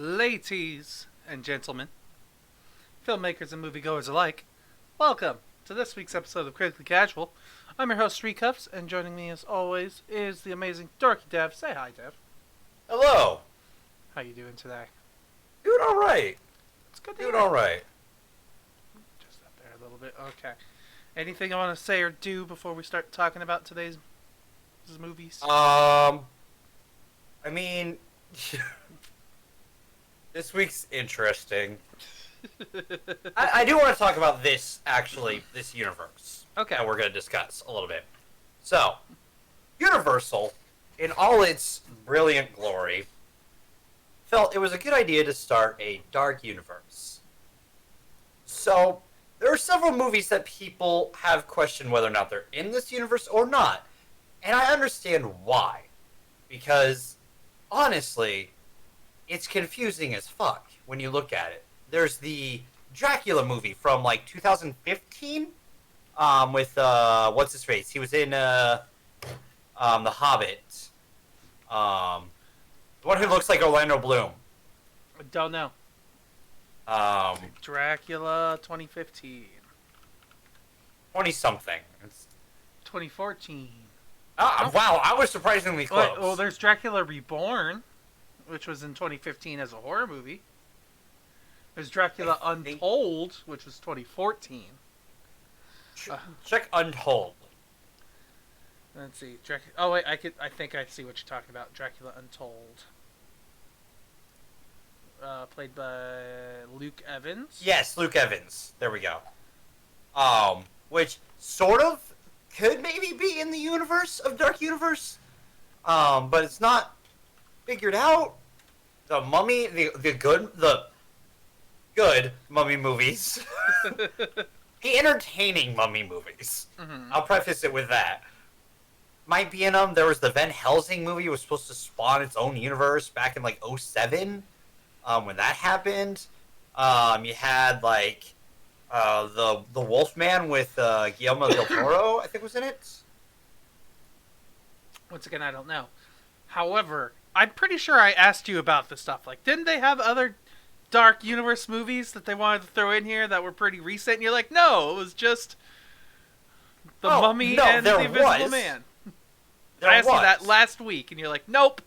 Ladies and gentlemen, filmmakers and moviegoers alike, welcome to this week's episode of Critically Casual. I'm your host, Srekcuf5, and joining me as always is the amazing Dorky Dev. Say hi, Dev. Hello. How you doing today? Doing all right. It's good to Doing hear. all right. Just up there a little bit. Okay. Anything I want to say or do before we start talking about today's movies? I mean, this week's interesting. I do want to talk about this universe. Okay. That we're going to discuss a little bit. So, Universal, in all its brilliant glory, felt it was a good idea to start a dark universe. So, there are several movies that people have questioned whether or not they're in this universe or not. And I understand why. Because, honestly, it's confusing as fuck when you look at it. There's the Dracula movie from, 2015, with, what's his face? He was in, The Hobbit. The one who looks like Orlando Bloom. I don't know. Dracula 2015. 20-something. 2014. Wow, I was surprisingly close. Well, there's Dracula Reborn, which was in 2015 as a horror movie. There's Dracula Untold, which was 2014. Check Untold. Let's see. Oh wait, I think I see what you're talking about. Dracula Untold. Played by Luke Evans. Yes, Luke Evans. There we go. Which sort of could maybe be in the universe of Dark Universe. But it's not figured out. The Mummy, the good Mummy movies. The entertaining Mummy movies. Mm-hmm. I'll preface it with that. Might be in them. There was the Van Helsing movie. It was supposed to spawn its own universe back in 2007. When that happened. You had the Wolfman with Guillermo del Toro, I think was in it. Once again, I don't know. However, I'm pretty sure I asked you about this stuff. Didn't they have other Dark Universe movies that they wanted to throw in here that were pretty recent? And you're like, no, it was just The Mummy and The Invisible Man. I asked you that last week, and you're like, nope.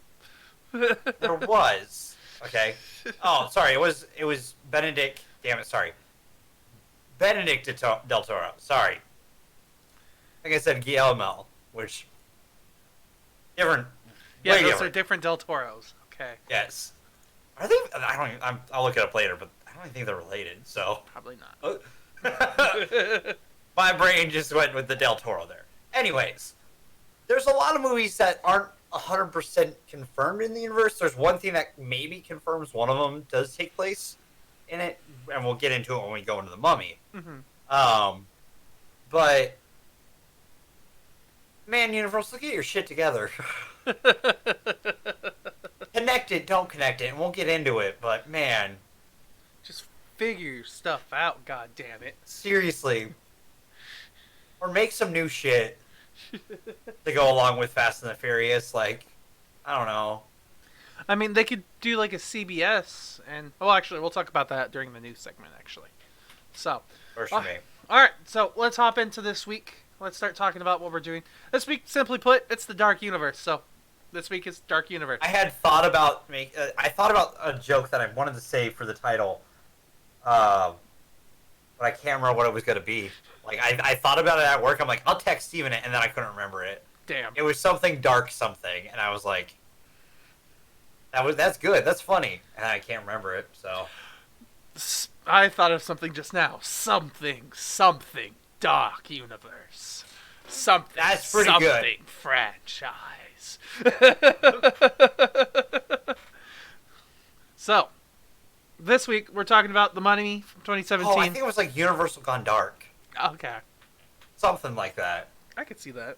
There was. Okay. Oh, sorry. It was Benedict. Damn it. Sorry. Benedict del Toro. Sorry. Like I said, Guillermo, which different. Yeah, those are different Del Toros. Okay. Yes. Are they? I'll look it up later, but I don't think they're related. So probably not. My brain just went with the Del Toro there. Anyways, there's a lot of movies that aren't 100% confirmed in the universe. There's one thing that maybe confirms one of them does take place in it, and we'll get into it when we go into the Mummy. Mm-hmm. But man, Universal, get your shit together. Connect it, don't connect it, and we'll get into it. But man, just figure your stuff out. God damn it! Seriously, or make some new shit to go along with Fast and the Furious. I don't know. I mean, they could do a CBS, and actually, we'll talk about that during the news segment. Actually, so first for me. All right, so let's hop into this week. Let's start talking about what we're doing this week. Simply put, it's the Dark Universe. So this week is Dark Universe. I had thought about I thought about a joke that I wanted to say for the title, but I can't remember what it was going to be. I thought about it at work. I'm like, I'll text Steven it, and then I couldn't remember it. Damn. It was something dark something, and I was like, that's good. That's funny. And I can't remember it, so. I thought of something just now. Something Dark Universe. That's pretty good. Something franchise. So, this week we're talking about The Mummy from 2017. Oh, I think it was Universal Gone Dark. Okay. Something like that. I could see that.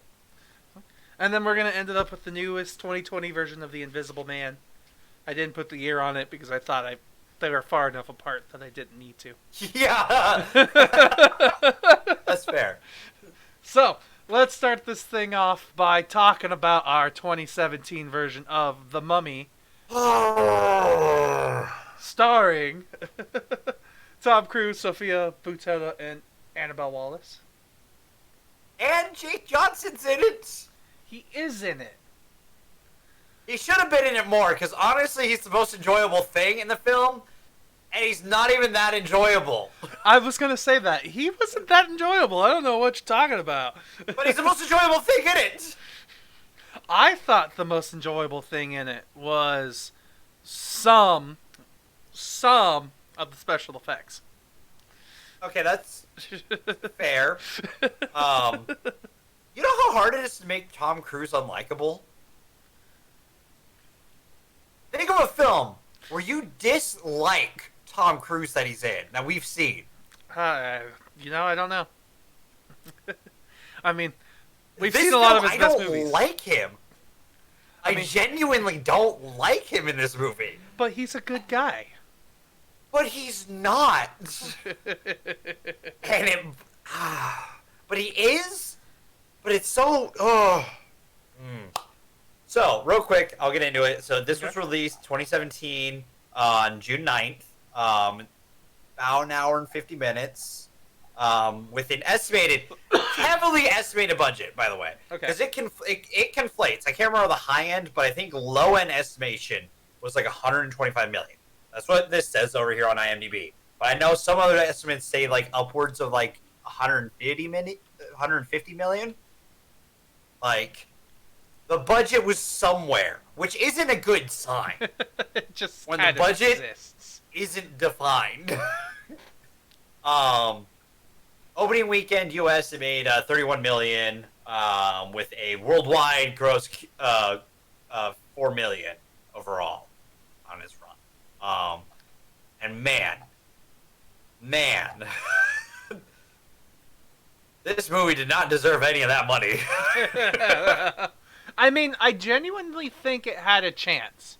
And then we're going to end it up with the newest 2020 version of The Invisible Man. I didn't put the year on it because I thought they were far enough apart that I didn't need to. Yeah. That's fair. So, let's start this thing off by talking about our 2017 version of The Mummy. starring Tom Cruise, Sophia Boutella, and Annabelle Wallace. And Jake Johnson's in it. He is in it. He should have been in it more, because honestly, he's the most enjoyable thing in the film, and he's not even that enjoyable. I was going to say that. He wasn't that enjoyable. I don't know what you're talking about. But he's the most enjoyable thing in it. I thought the most enjoyable thing in it was some of the special effects. Okay, that's fair. You know how hard it is to make Tom Cruise unlikable? Think of a film where you dislike Tom Cruise that he's in, that we've seen. I don't know. I mean, we've seen a lot of his best movies. I don't like him. I genuinely don't like him in this movie. But he's a good guy. But he's not. But he is. But it's so. So, real quick, I'll get into it. So, this was released 2017 on June 9th. About an hour and 50 minutes. With an heavily estimated budget, by the way. Okay. Because it conflates. I can't remember the high end, but I think low end estimation was like 125 million. That's what this says over here on IMDb. But I know some other estimates say like upwards of like 150 million. Like, the budget was somewhere, which isn't a good sign. It just when the budget exists. Isn't defined. Opening weekend, U.S. it made 31 million, with a worldwide gross 4 million overall on its run. And man, this movie did not deserve any of that money. I mean, I genuinely think it had a chance.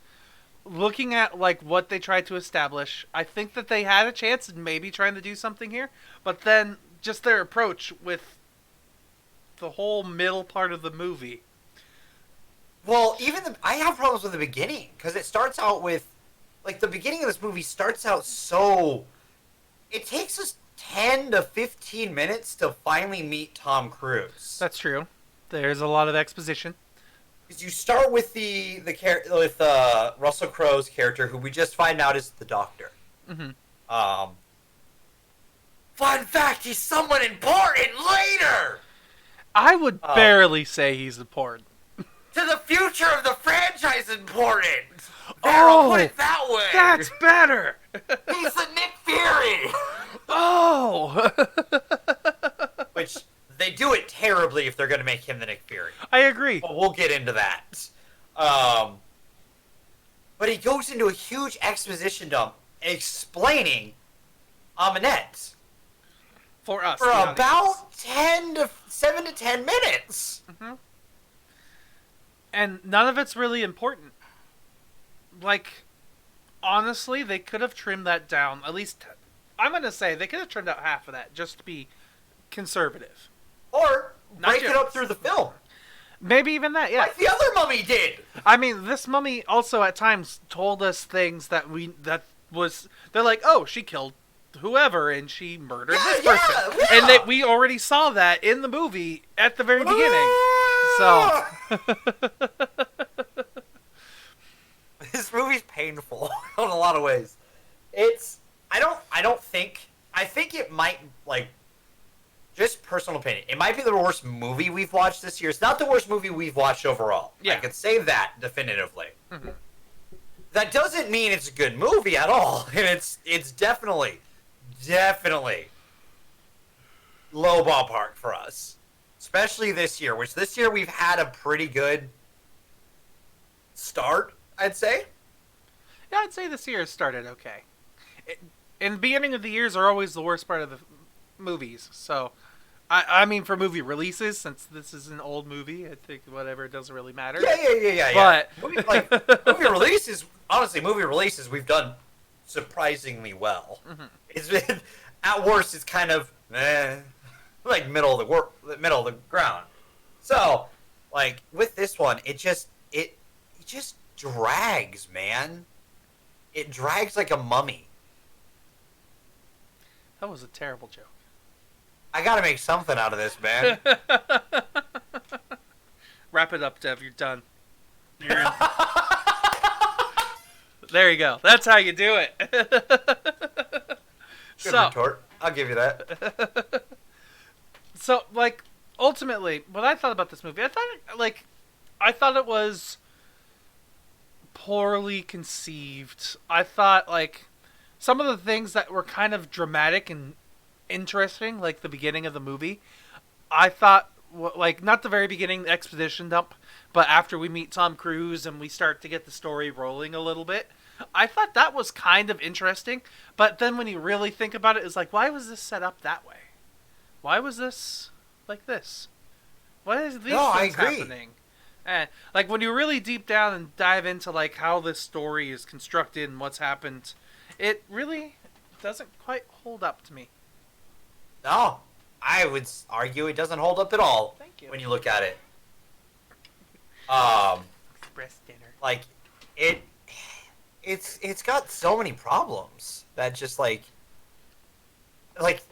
Looking at like what they tried to establish, I think that they had a chance in maybe trying to do something here, but then just their approach with the whole middle part of the movie. Well, I have problems with the beginning, because it starts out with, like, the beginning of this movie starts out so... It takes us 10 to 15 minutes to finally meet Tom Cruise. That's true. There's a lot of exposition. Because you start with with Russell Crowe's character, who we just find out is the Doctor. Mm-hmm. Fun fact, he's someone important later! I would barely say he's important. To the future of the franchise important! I'll put it that way! That's better! He's the Nick Fury! Oh! Which, they do it terribly if they're going to make him the Nick Fury. I agree. But we'll get into that. But he goes into a huge exposition dump explaining Amanette. For us. For about 7 to 10 minutes. Mm-hmm. And none of it's really important. Like, honestly, they could have trimmed that down. At least, I'm going to say, they could have trimmed out half of that just to be conservative. Or break it up through the film. Maybe even that, yeah. Like the other mummy did. I mean, this mummy also at times told us things that they're like, oh, she killed whoever and she murdered this person. Yeah. And we already saw that in the movie at the very beginning. So this movie's painful in a lot of ways. I think it might, like, just personal opinion, it might be the worst movie we've watched this year. It's not the worst movie we've watched overall. Yeah. I could say that definitively. Mm-hmm. That doesn't mean it's a good movie at all. And it's definitely low ballpark for us. Especially this year, which this year we've had a pretty good start, I'd say. Yeah, I'd say this year has started okay. In the beginning of the years are always the worst part of the movies. So, I mean, for movie releases, since this is an old movie, I think whatever, it doesn't really matter. Yeah. But movie releases, we've done surprisingly well. Mm-hmm. It's been, at worst, it's kind of like middle of the ground. So, like with this one, it just drags, man. it drags like a mummy. That was a terrible joke. I gotta make something out of this, man. Wrap it up, Dev. You're done. There you go. That's how you do it. Good retort. I'll give you that. So, like, ultimately, what I thought about this movie, I thought it was poorly conceived. I thought, like, some of the things that were kind of dramatic and interesting, like the beginning of the movie, I thought, like, not the very beginning, the exposition dump, but after we meet Tom Cruise and we start to get the story rolling a little bit, I thought that was kind of interesting. But then when you really think about it, it's like, why was this set up that way? Why was this like this? Why is these things happening? And like when you really deep down and dive into like how this story is constructed and what's happened, it really doesn't quite hold up to me. No, I would argue it doesn't hold up at all. Thank you. When you look at it. Express dinner. Like it's got so many problems that just like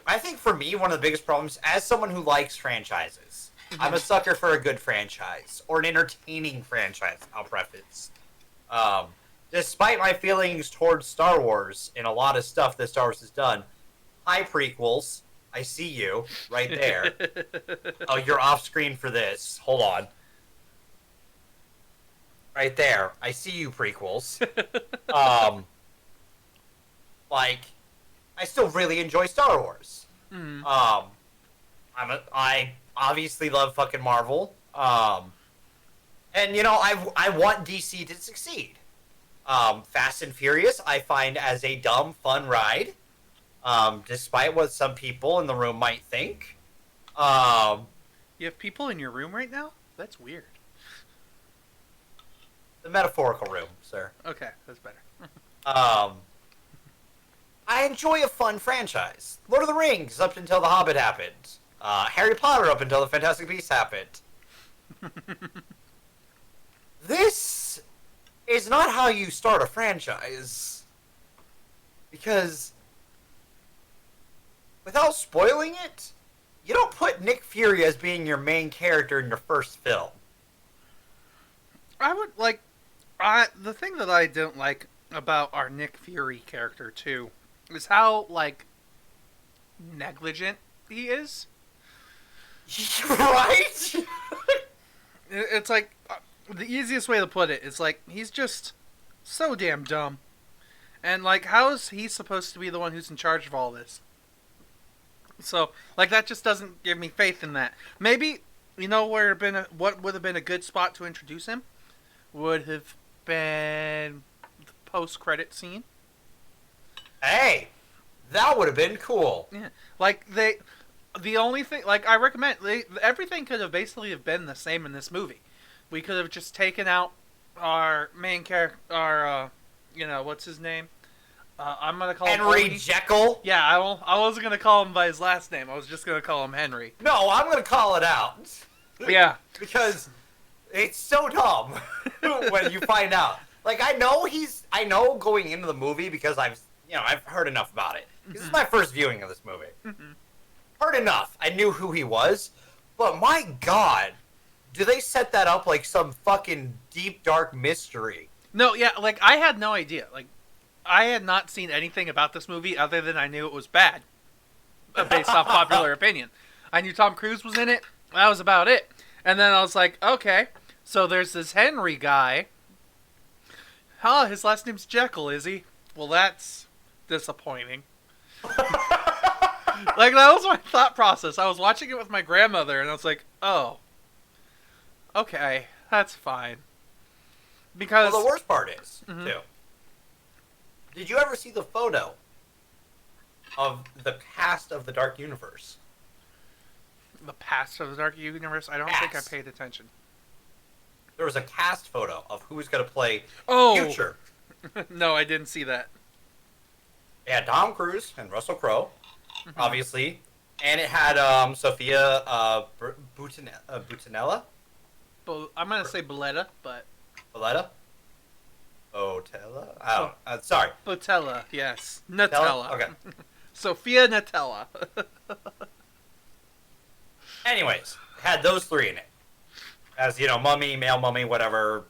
I think for me one of the biggest problems as someone who likes franchises, I'm a sucker for a good franchise or an entertaining franchise. I'll preface. Despite my feelings towards Star Wars and a lot of stuff that Star Wars has done, hi prequels, I see you right there. Oh, you're off screen for this. Hold on. Right there. I see you, prequels. Like, I still really enjoy Star Wars. Mm-hmm. I obviously love fucking Marvel. And, you know, I want DC to succeed. Fast and Furious, I find as a dumb, fun ride. Despite what some people in the room might think. You have people in your room right now? That's weird. The metaphorical room, sir. Okay, that's better. I enjoy a fun franchise. Lord of the Rings up until The Hobbit happened. Harry Potter up until The Fantastic Beasts happened. This is not how you start a franchise. Because, without spoiling it, you don't put Nick Fury as being your main character in your first film. I would like... the thing that I don't like about our Nick Fury character, too, is how, like, negligent he is. Right? It's like, the easiest way to put it is, like, he's just so damn dumb. And, like, how is he supposed to be the one who's in charge of all this? So, like, that just doesn't give me faith in that. Maybe, you know, what would have been a good spot to introduce him? Would have been the post-credit scene. Hey, that would have been cool. Yeah, like the only thing, like I recommend, everything could have basically have been the same in this movie. We could have just taken out our main character, you know, what's his name? I'm gonna call him Henry Jekyll. Yeah, I wasn't gonna call him by his last name. I was just gonna call him Henry. No, I'm gonna call it out. Yeah, because it's so dumb when you find out. Like I know going into the movie because I've heard enough about it. This is my first viewing of this movie. Mm-hmm. Heard enough. I knew who he was, but my God, do they set that up like some fucking deep dark mystery? No, yeah, like I had no idea. Like I had not seen anything about this movie other than I knew it was bad, based off popular opinion. I knew Tom Cruise was in it. That was about it. And then I was like, okay, so there's this Henry guy. Huh, his last name's Jekyll, is he? Well, that's disappointing. Like, that was my thought process. I was watching it with my grandmother, and I was like, oh, okay, that's fine. Because... Well, the worst part is, Mm-hmm. too, did you ever see the photo of the cast of the Dark Universe? The past of the Dark Universe? I don't think I paid attention. There was a cast photo of who's going to play Future. No, I didn't see that. It had Tom Cruise and Russell Crowe, obviously, and it had Sophia Butinella. I'm going to say Boletta, but... Boletta? Otella? I don't know. Sorry. Botella, yes. Tella? Nutella. Okay. Sophia Nutella. Anyways, had those three in it. As, mummy, male mummy, whatever,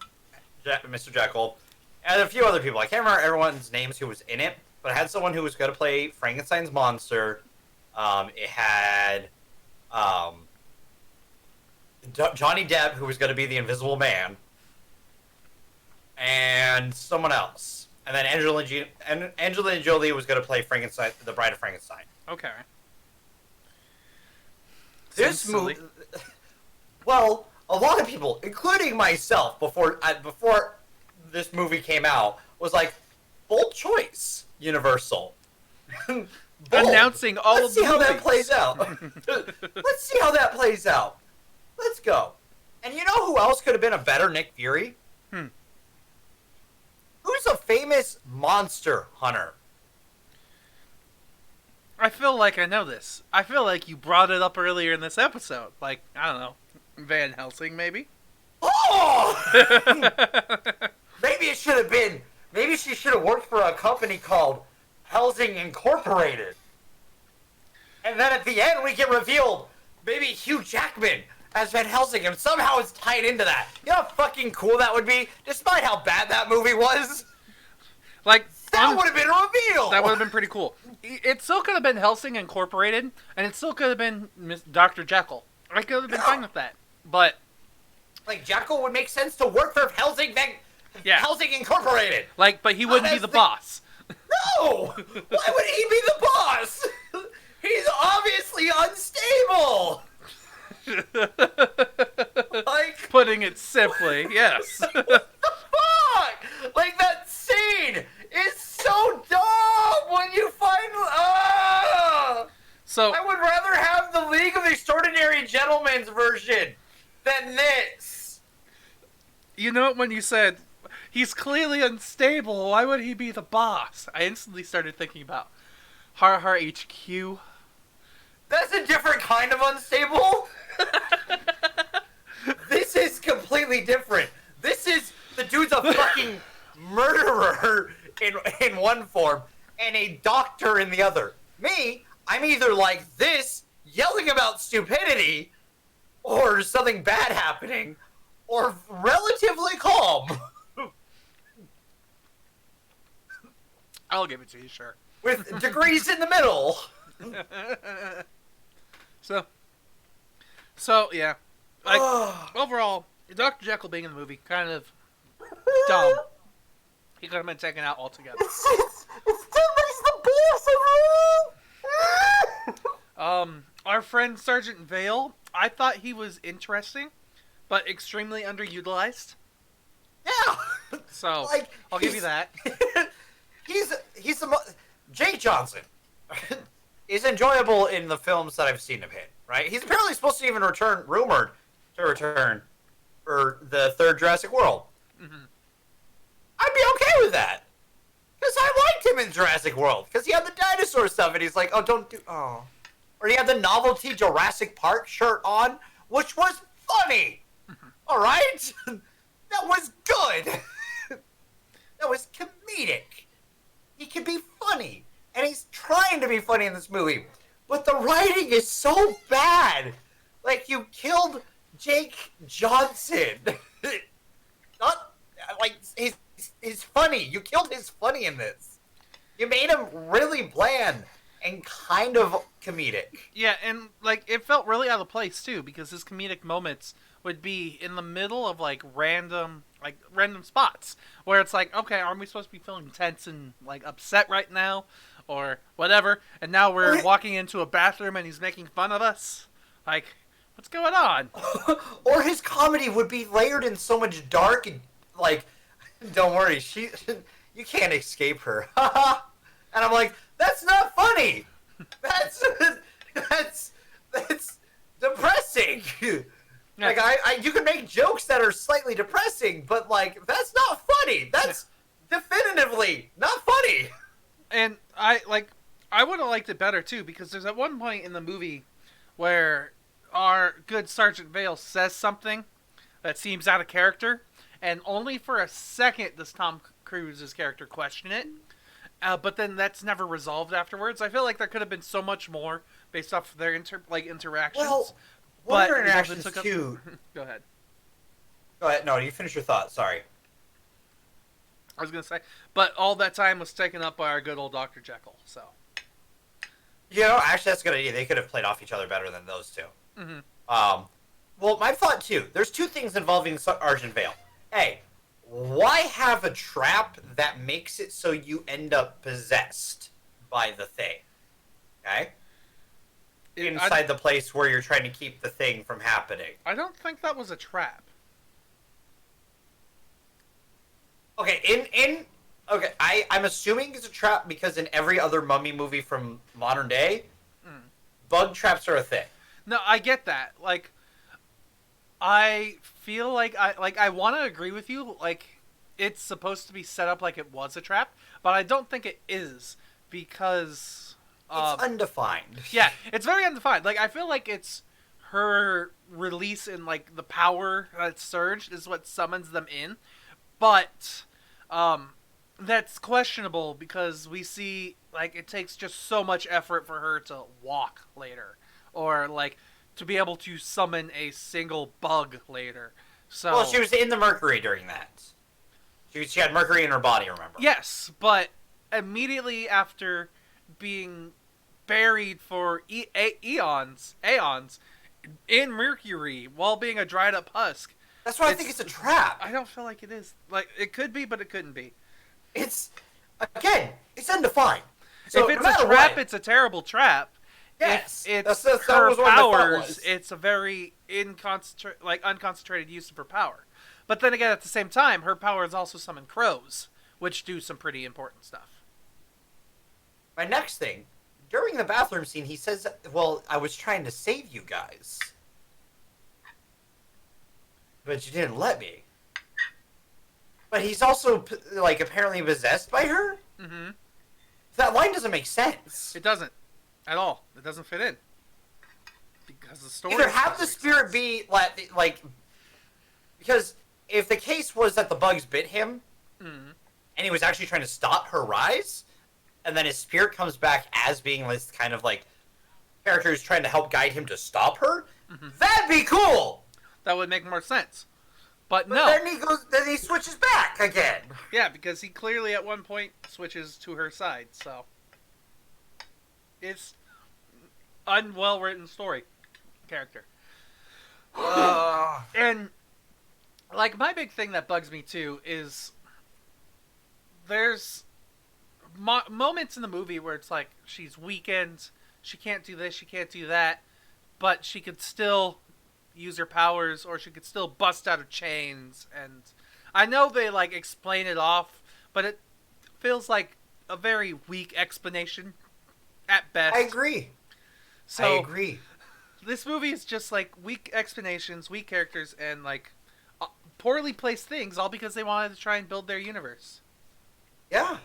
Mr. Jekyll, and a few other people. I can't remember everyone's names who was in it, but it had someone who was going to play Frankenstein's monster. It had Johnny Depp, who was going to be the Invisible Man, and someone else. And then Angelina Jolie was going to play Frankenstein, the Bride of Frankenstein. Okay. This movie, well, a lot of people, including myself, before this movie came out, was like, bold choice, Universal. Bold. Announcing all Let's of the see how movies. that plays out. Let's see how that plays out. Let's go. And you know who else could have been a better Nick Fury? Who's a famous monster hunter? I feel like I know this. I feel like you brought it up earlier in this episode. Like, I don't know, Van Helsing, maybe? Oh! Maybe it should have been. Maybe she should have worked for a company called Helsing Incorporated. And then at the end, we get revealed maybe Hugh Jackman as Van Helsing, and somehow it's tied into that. You know how fucking cool that would be? Despite how bad that movie was? Like, that would have been a reveal! That would have been pretty cool. It still could have been Helsing Incorporated, and it still could have been Dr. Jekyll. I could have been fine with that. But... like, Jekyll would make sense to work for Helsing Incorporated. Like, but he wouldn't be the boss. No! Why would he be the boss? He's obviously unstable! Like, putting it simply, yes. what the fuck? Like, that scene is so dumb when you finally... So I would rather have the League of Extraordinary Gentlemen's version than this. You know when you said, he's clearly unstable, why would he be the boss? I instantly started thinking about Har Har HQ. That's a different kind of unstable. This is completely different. This is, the dude's a fucking murderer in one form and a doctor in the other. Me, I'm either like this, yelling about stupidity, or something bad happening, or relatively calm. I'll give it to you, sure. With degrees in the middle. So yeah. Like, overall, Dr. Jekyll being in the movie, kind of dumb. He could have been taken out altogether. It's the boss. Our friend Sergeant Vale, I thought he was interesting, but extremely underutilized. Yeah. So, like, I'll give you that. he's Jake Johnson is enjoyable in the films that I've seen of him, right? He's apparently supposed to even rumored to return for the third Jurassic World. Mm-hmm. I'd be okay with that. Because I liked him in Jurassic World. Because he had the dinosaur stuff, and he's like, oh. Or he had the novelty Jurassic Park shirt on, which was funny. Alright? That was good. That was comedic. He can be funny. And he's trying to be funny in this movie. But the writing is so bad. Like, you killed Jake Johnson. Not, like, he's funny. You killed his funny in this. You made him really bland and kind of comedic. Yeah, and, like, it felt really out of place, too, because his comedic moments would be in the middle of, like, random spots. Where it's like, okay, aren't we supposed to be feeling tense and, like, upset right now? Or whatever. And now we're walking into a bathroom and he's making fun of us? Like, what's going on? Or his comedy would be layered in so much dark and, like, don't worry, you can't escape her. And I'm like, that's not funny. That's depressing. Yeah. Like, you can make jokes that are slightly depressing, but, like, that's not funny. That's definitively not funny. And I would have liked it better too, because there's at one point in the movie where our good Sergeant Vale says something that seems out of character, and only for a second does Tom Cruise's character question it. But then that's never resolved afterwards. I feel like there could have been so much more based off their interactions. Well, but what interactions too? Go ahead. Go ahead. No, you finish your thought. Sorry. I was gonna say, but all that time was taken up by our good old Dr. Jekyll. So. Actually, that's a good idea. They could have played off each other better than those two. Mm-hmm. Well, my thought too. There's two things involving Argent Vale. A, why have a trap that makes it so you end up possessed by the thing? Okay? Inside the place where you're trying to keep the thing from happening. I don't think that was a trap. Okay, okay, I'm assuming it's a trap because in every other mummy movie from modern day, bug traps are a thing. No, I get that. Like, I feel like I want to agree with you. Like, it's supposed to be set up like it was a trap, but I don't think it is because it's undefined. Yeah, it's very undefined. Like, I feel like it's her release in like the power that surged is what summons them in, but that's questionable because we see like it takes just so much effort for her to walk later, or like to be able to summon a single bug later. So well, she was in the mercury during that. She had mercury in her body, remember? Yes, but immediately after being buried for aeons in mercury while being a dried up husk. That's why I think it's a trap. I don't feel like it is. Like, it could be, but it couldn't be. It's undefined. So if it's a trap, it's a terrible trap. Yes, if it's that her was what my thought powers, was. it's a very unconcentrated use of her power. But then again, at the same time, her powers also summon crows, which do some pretty important stuff. My next thing, during the bathroom scene, he says, well, I was trying to save you guys. But you didn't let me. But he's also, like, apparently possessed by her? Mm-hmm. That line doesn't make sense. It doesn't. At all. It doesn't fit in. Because the story... Either have the spirit be, like... Because if the case was that the bugs bit him, and he was actually trying to stop her rise, and then his spirit comes back as being this kind of, like, character who's trying to help guide him to stop her, that'd be cool! That would make more sense. But no. Then he switches back again. Yeah, because he clearly at one point switches to her side, so... It's unwell written story character. And like my big thing that bugs me too is there's moments in the movie where it's like she's weakened, she can't do this, she can't do that, but she could still use her powers, or she could still bust out of chains. And I know they like explain it off, but it feels like a very weak explanation at best. I agree. So, I agree. This movie is just like weak explanations, weak characters, and like poorly placed things, all because they wanted to try and build their universe. Yeah.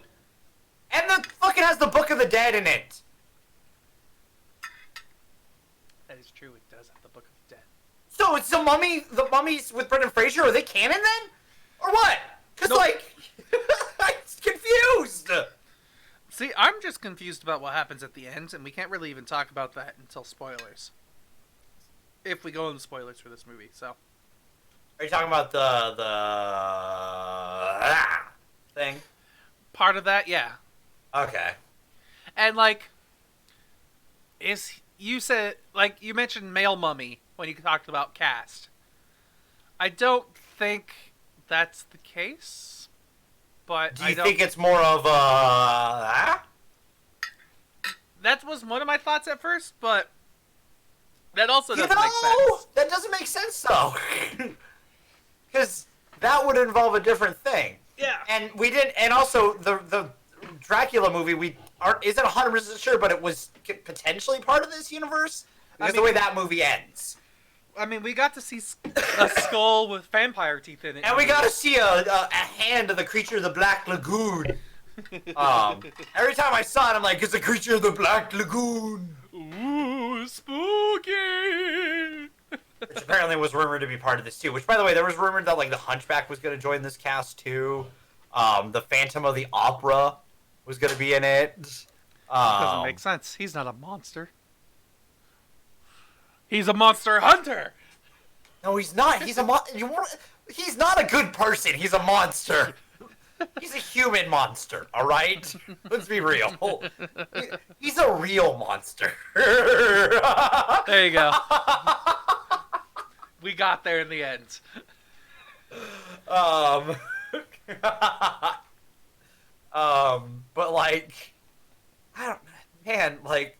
And the fucking has the Book of the Dead in it. That is true. It does have the Book of the Dead. So it's the mummies with Brendan Fraser. Are they canon then, or what? Because like, I'm confused. See, I'm just confused about what happens at the end, and we can't really even talk about that until spoilers. If we go into spoilers for this movie, so. Are you talking about the thing? Part of that, yeah. Okay. And like, you mentioned male mummy when you talked about cast. I don't think that's the case, but do you think it's more of a? That was one of my thoughts at first, but that also doesn't make sense. That doesn't make sense though, because that would involve a different thing. Yeah. And we didn't. And also the Dracula movie isn't 100% sure, but it was potentially part of this universe because the way that movie ends. I mean, we got to see a skull with vampire teeth in it. And we got to see a hand of the creature of the Black Lagoon. Every time I saw it, I'm like, it's a creature of the Black Lagoon. Ooh, spooky! Which apparently was rumored to be part of this too. Which, by the way, there was rumored that like the Hunchback was going to join this cast too. The Phantom of the Opera was going to be in it. Doesn't make sense. He's not a monster. He's a monster hunter. No, he's not. He's a he's not a good person. He's a monster. He's a human monster. All right, let's be real. He's a real monster. There you go. We got there in the end. But like, I don't, man, like,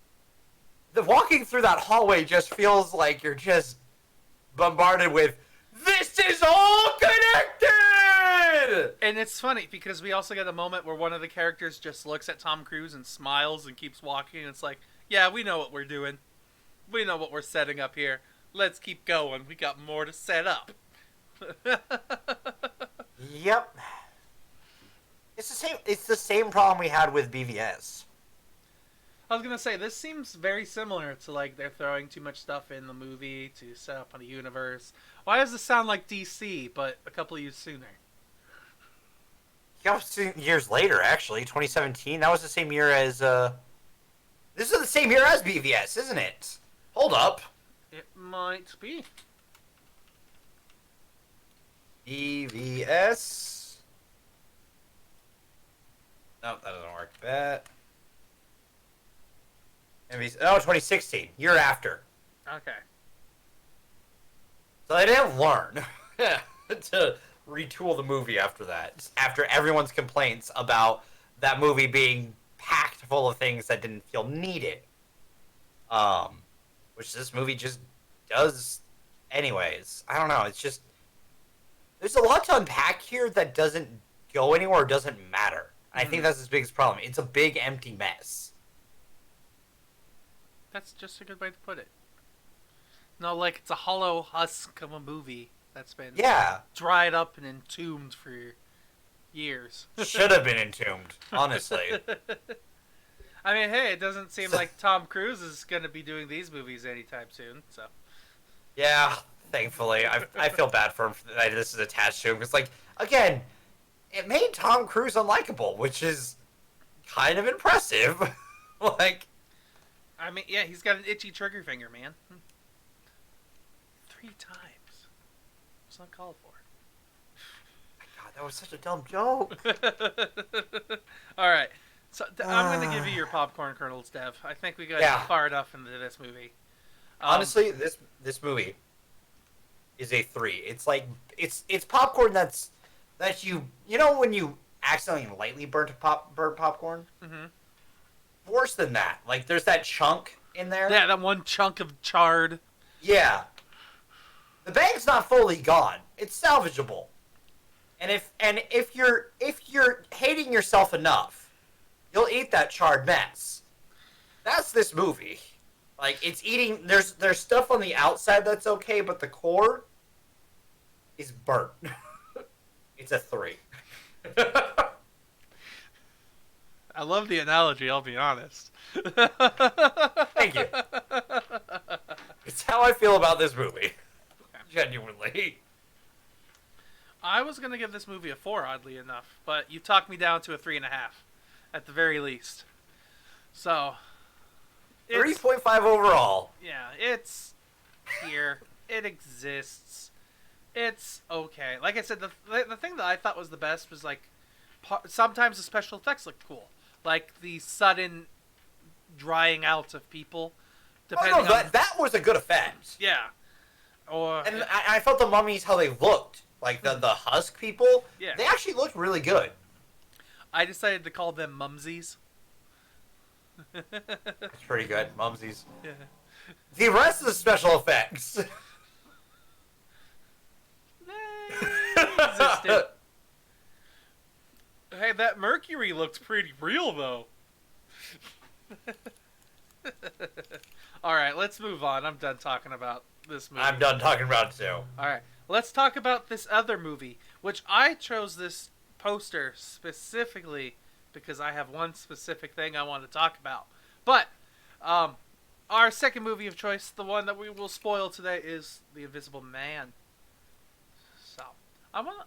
the walking through that hallway just feels like you're just bombarded with, this is all connected! And it's funny because we also get a moment where one of the characters just looks at Tom Cruise and smiles and keeps walking. And it's like, yeah, we know what we're doing. We know what we're setting up here. Let's keep going. We got more to set up. Yep. It's the same problem we had with BVS. I was gonna say, this seems very similar to, like, they're throwing too much stuff in the movie to set up on a universe. Why does this sound like DC, but a couple of years sooner? Years later, actually, 2017. That was the same year as, this is the same year as BVS, isn't it? Hold up. It might be. BVS. Nope, that doesn't work. That. Oh, 2016. Year after. Okay. So they didn't learn to retool the movie after that. After everyone's complaints about that movie being packed full of things that didn't feel needed. Which this movie just does anyways. I don't know. It's just, there's a lot to unpack here that doesn't go anywhere or doesn't matter. I think that's his biggest problem. It's a big empty mess. That's just a good way to put it. No, like, it's a hollow husk of a movie that's been dried up and entombed for years. Should have been entombed, honestly. I mean, hey, it doesn't seem like Tom Cruise is going to be doing these movies anytime soon, so. Yeah, thankfully. I feel bad for him that this is attached to him. Because, like, again, it made Tom Cruise unlikable, which is kind of impressive. Like, I mean, yeah, he's got an itchy trigger finger, man. 3 times. It's not called for. God, that was such a dumb joke. All right. So I'm going to give you your popcorn kernels, Dev. I think we got far enough into this movie. Honestly, this movie is a 3. It's like it's popcorn that you know when you accidentally lightly burn popcorn. Mm-hmm. Worse than that. Like, there's that chunk in there. Yeah, that one chunk of charred. Yeah. The bag's not fully gone. It's salvageable. And if you're hating yourself enough, you'll eat that charred mess. That's this movie. Like, it's eating. There's stuff on the outside that's okay, but the core is burnt. It's a 3. I love the analogy, I'll be honest. Thank you. It's how I feel about this movie. Genuinely. I was going to give this movie a 4, oddly enough, but you talked me down to a 3.5, at the very least. So, 3.5 overall. Yeah, it's here. It exists. It's okay. Like I said, the thing that I thought was the best was, like, sometimes the special effects look cool. Like the sudden drying out of people. Depending on... that was a good effect. Yeah. And I felt the mummies, how they looked. Like the husk people, yeah. They actually looked really good. I decided to call them mumsies. That's pretty good, mumsies. Yeah. The rest of the special effects. Hey, that Mercury looks pretty real, though. Alright, let's move on. I'm done talking about this movie. I'm done talking about it, too. Alright, let's talk about this other movie, which I chose this poster specifically because I have one specific thing I want to talk about. But, our second movie of choice, the one that we will spoil today, is The Invisible Man. So, I want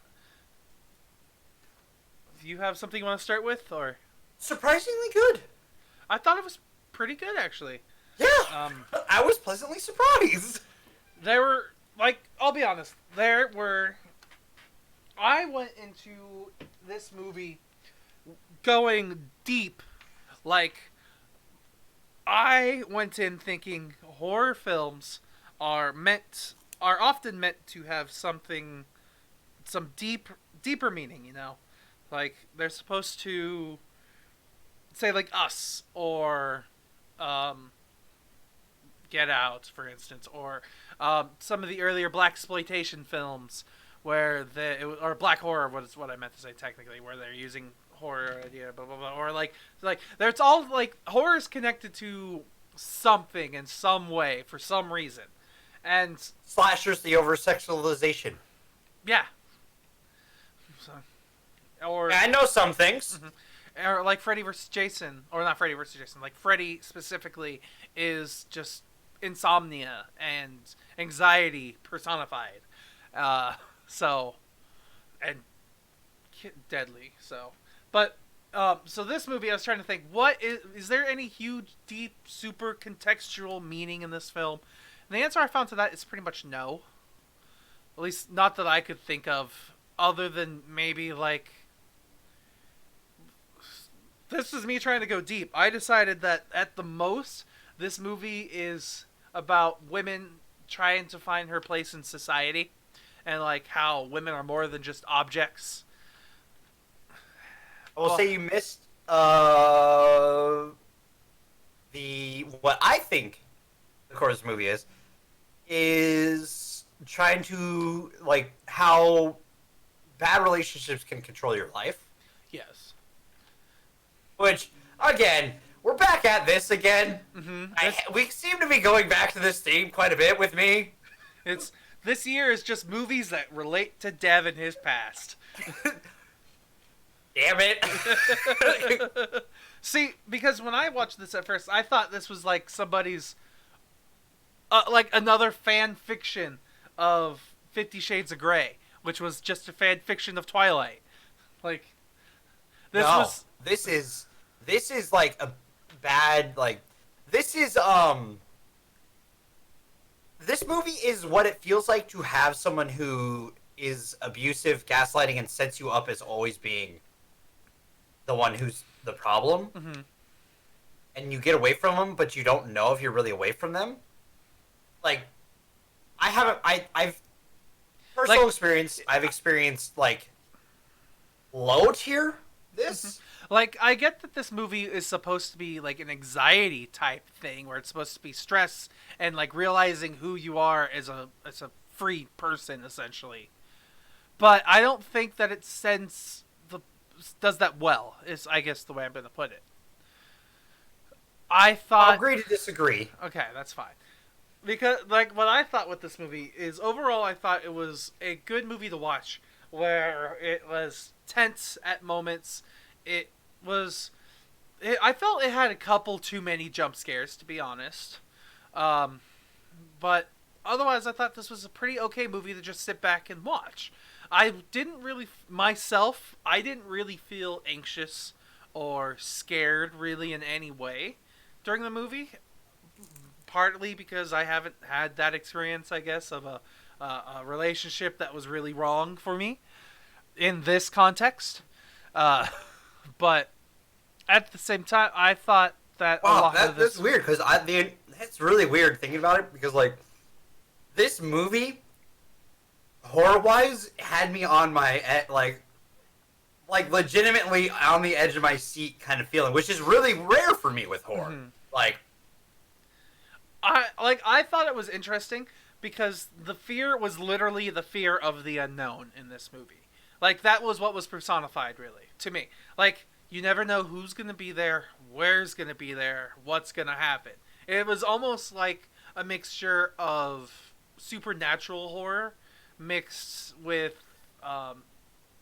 do you have something you want to start with, or? Surprisingly good. I thought it was pretty good, actually. Yeah, Um, I was pleasantly surprised. there were, like, I'll be honest, there were. I went into this movie going deep. Like, I went in thinking horror films are often meant to have some deeper meaning, you know? Like, they're supposed to say, like, Us, or, um, Get Out, for instance, or some of the earlier black exploitation films, or black horror, what I meant to say technically, where they're using horror idea, blah blah blah, or like there's all like horror is connected to something in some way for some reason, and Slashers, the over sexualization. yeah, so, or I know some things. or like Freddy versus Jason, or not Freddy versus Jason, like Freddy specifically is just insomnia and anxiety personified. So, and deadly. So, but so this movie, I was trying to think, what is there any huge, deep, super contextual meaning in this film? And the answer I found to that is pretty much no. At least not that I could think of, other than maybe like. This is me trying to go deep. I decided that at the most, this movie is about women trying to find her place in society, and like how women are more than just objects. I will Well, say you missed the what I think the core of this movie is trying to like how bad relationships can control your life. yes. Which again, we're back at this again. Mm-hmm. We seem to be going back to this theme quite a bit with me. It's this year is just movies that relate to Dev and his past. Damn it. See, because when I watched this at first, I thought this was like somebody's, like another fan fiction of 50 Shades of Grey, which was just a fan fiction of Twilight. Like, this is like a bad like this is this movie is what it feels like to have someone who is abusive, gaslighting, and sets you up as always being the one who's the problem. Mm-hmm. And you get away from them, but you don't know if you're really away from them. Like, I've personal experience. I've experienced like low tier this. Like, I get that this movie is supposed to be like an anxiety type thing, where it's supposed to be stress and like realizing who you are as a free person, essentially. But I don't think that it does that well. Is I guess the way I'm going to put it. I thought. I'll agree to disagree. Okay, that's fine. Because like what I thought with this movie is overall, I thought it was a good movie to watch, where it was tense at moments. I felt it had a couple too many jump scares, to be honest. But otherwise, I thought this was a pretty okay movie to just sit back and watch. I didn't really feel anxious or scared really in any way during the movie. Partly because I haven't had that experience, I guess, of a relationship that was really wrong for me in this context. But at the same time, I thought that a lot of this... That's weird, because that's really weird thinking about it, because, like, this movie, horror-wise, had me on my, like, legitimately on the edge of my seat kind of feeling, which is really rare for me with horror. Mm-hmm. I thought it was interesting, because the fear was literally the fear of the unknown in this movie. Like, that was what was personified, really, to me. Like, you never know who's going to be there, where's going to be there, what's going to happen. It was almost like a mixture of supernatural horror mixed with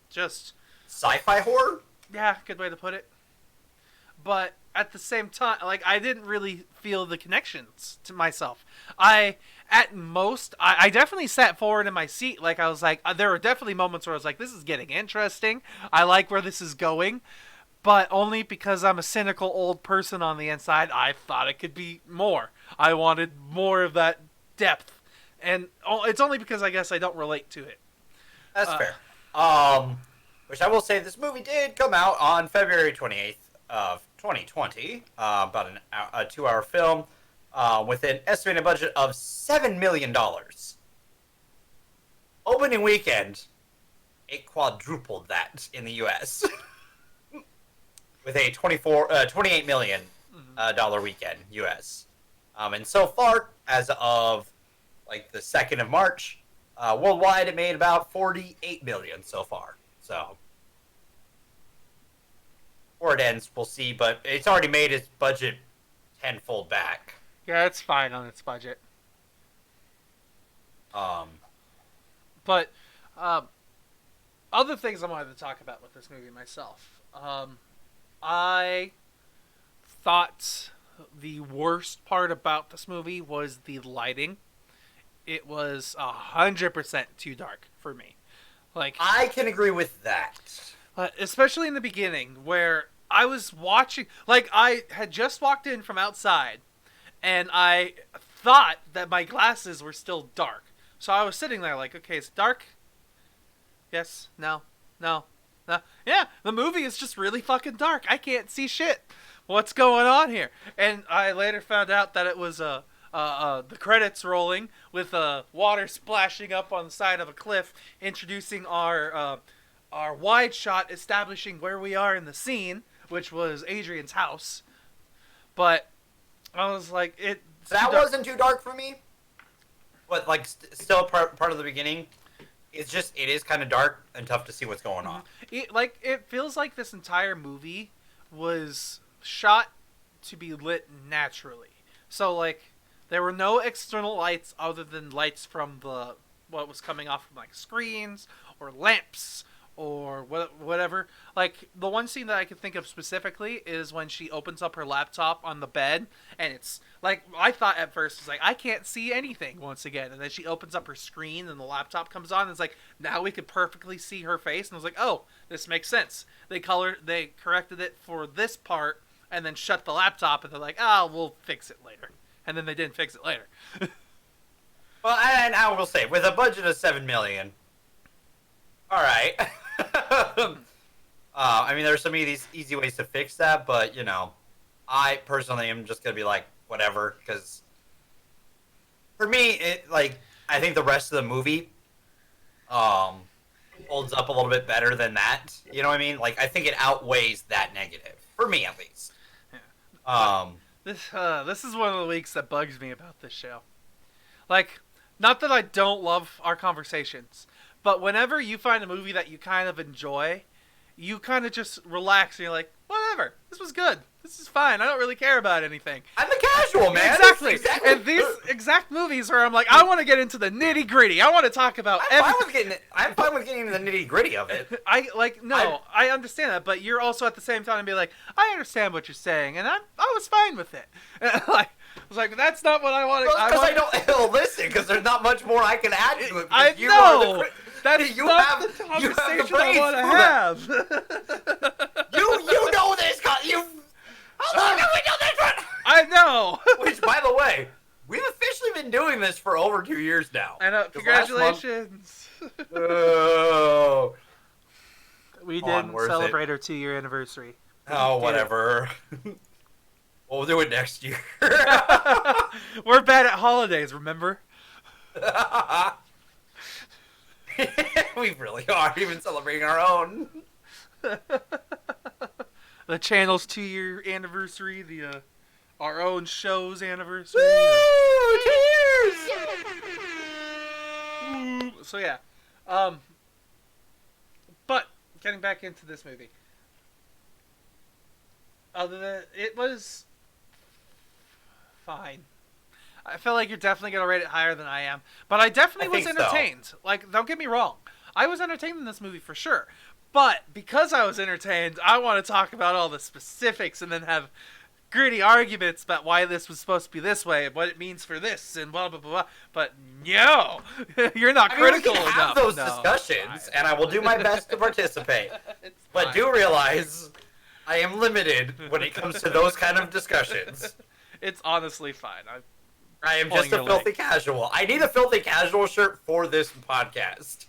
just... sci-fi horror? Yeah, good way to put it. but at the same time, like, I didn't really feel the connections to myself. At most, I definitely sat forward in my seat. Like, I was like, there were definitely moments where I was like, this is getting interesting. I like where this is going. But only because I'm a cynical old person on the inside, I thought it could be more. I wanted more of that depth. And it's only because I guess I don't relate to it. That's Uh, fair. Which I will say, this movie did come out on February 28th of 2020. About a 2-hour film with an estimated budget of $7 million. Opening weekend, it quadrupled that in the U.S. with a 28 million dollar weekend U.S. And so far, as of like the 2nd of March, worldwide it made about 48 million so far. So where it ends, we'll see. But it's already made its budget tenfold back. yeah, it's fine on its budget. Um, But other things I wanted to talk about with this movie myself. I thought the worst part about this movie was the lighting. It was 100% too dark for me. Like, I can agree with that. especially in the beginning where I was watching, like, I had just walked in from outside and I thought that my glasses were still dark. So I was sitting there like, okay, it's dark. Yes, no, no, no. Yeah, the movie is just really fucking dark. I can't see shit. What's going on here? And I later found out that it was the credits rolling with water splashing up on the side of a cliff, introducing our wide shot, establishing where we are in the scene, which was Adrian's house. But I was like, That wasn't too dark for me. But like, still part of the beginning. It's just, it is kind of dark and tough to see what's going on. It feels like this entire movie was shot to be lit naturally. So like, there were no external lights other than lights from what was coming off from like screens or lamps or whatever. Like, the one scene that I can think of specifically is when she opens up her laptop on the bed, and it's like, I thought at first, it's like, I can't see anything once again, and then she opens up her screen and the laptop comes on, and it's like, now we could perfectly see her face, and I was like, oh, this makes sense. They corrected it for this part and then shut the laptop, and they're like, oh, we'll fix it later. And then they didn't fix it later. Well, and I will say, with a budget of $7 million, all right. I mean, there's so many of these easy ways to fix that, but, you know, I personally am just going to be like, whatever, because for me, I think the rest of the movie holds up a little bit better than that. You know what I mean? Like, I think it outweighs that negative, for me at least. This is one of the weeks that bugs me about this show. Like, not that I don't love our conversations, but whenever you find a movie that you kind of enjoy, you kind of just relax and you're like, whatever, this was good. This is fine. I don't really care about anything. I'm the casual, man. Exactly. And these exact movies where I'm like, I want to get into the nitty gritty. I want to talk about everything. I'm fine with getting into the nitty gritty of it. I understand that, but you're also at the same time be like, I understand what you're saying, and I was fine with it. I was like, that's not what I want to. Because I don't listen. Because there's not much more I can add to it. I know. That's not the conversation I want to have. You know this. How long have we done this one? I know. Which, by the way, we've officially been doing this for over 2 years now. I know. Congratulations. Oh. We didn't celebrate our 2-year anniversary. Oh, whatever. We'll do it next year. We're bad at holidays, remember? We really are, even celebrating our own. The channel's 2-year anniversary, our own show's anniversary. Woo! Cheers! So yeah, but getting back into this movie, other than it was fine. I feel like you're definitely gonna rate it higher than I am, but I definitely was entertained. So. Like, don't get me wrong, I was entertained in this movie for sure. But because I was entertained, I want to talk about all the specifics and then have gritty arguments about why this was supposed to be this way and what it means for this and blah blah blah. Blah. But no, you're not critical we can enough. have those No, discussions, and I will do my best to participate. It's But fine. do realize I am limited when it comes to those kind of discussions. It's honestly fine. I am Pulling just a your filthy leg. casual. I need a filthy casual shirt for this podcast.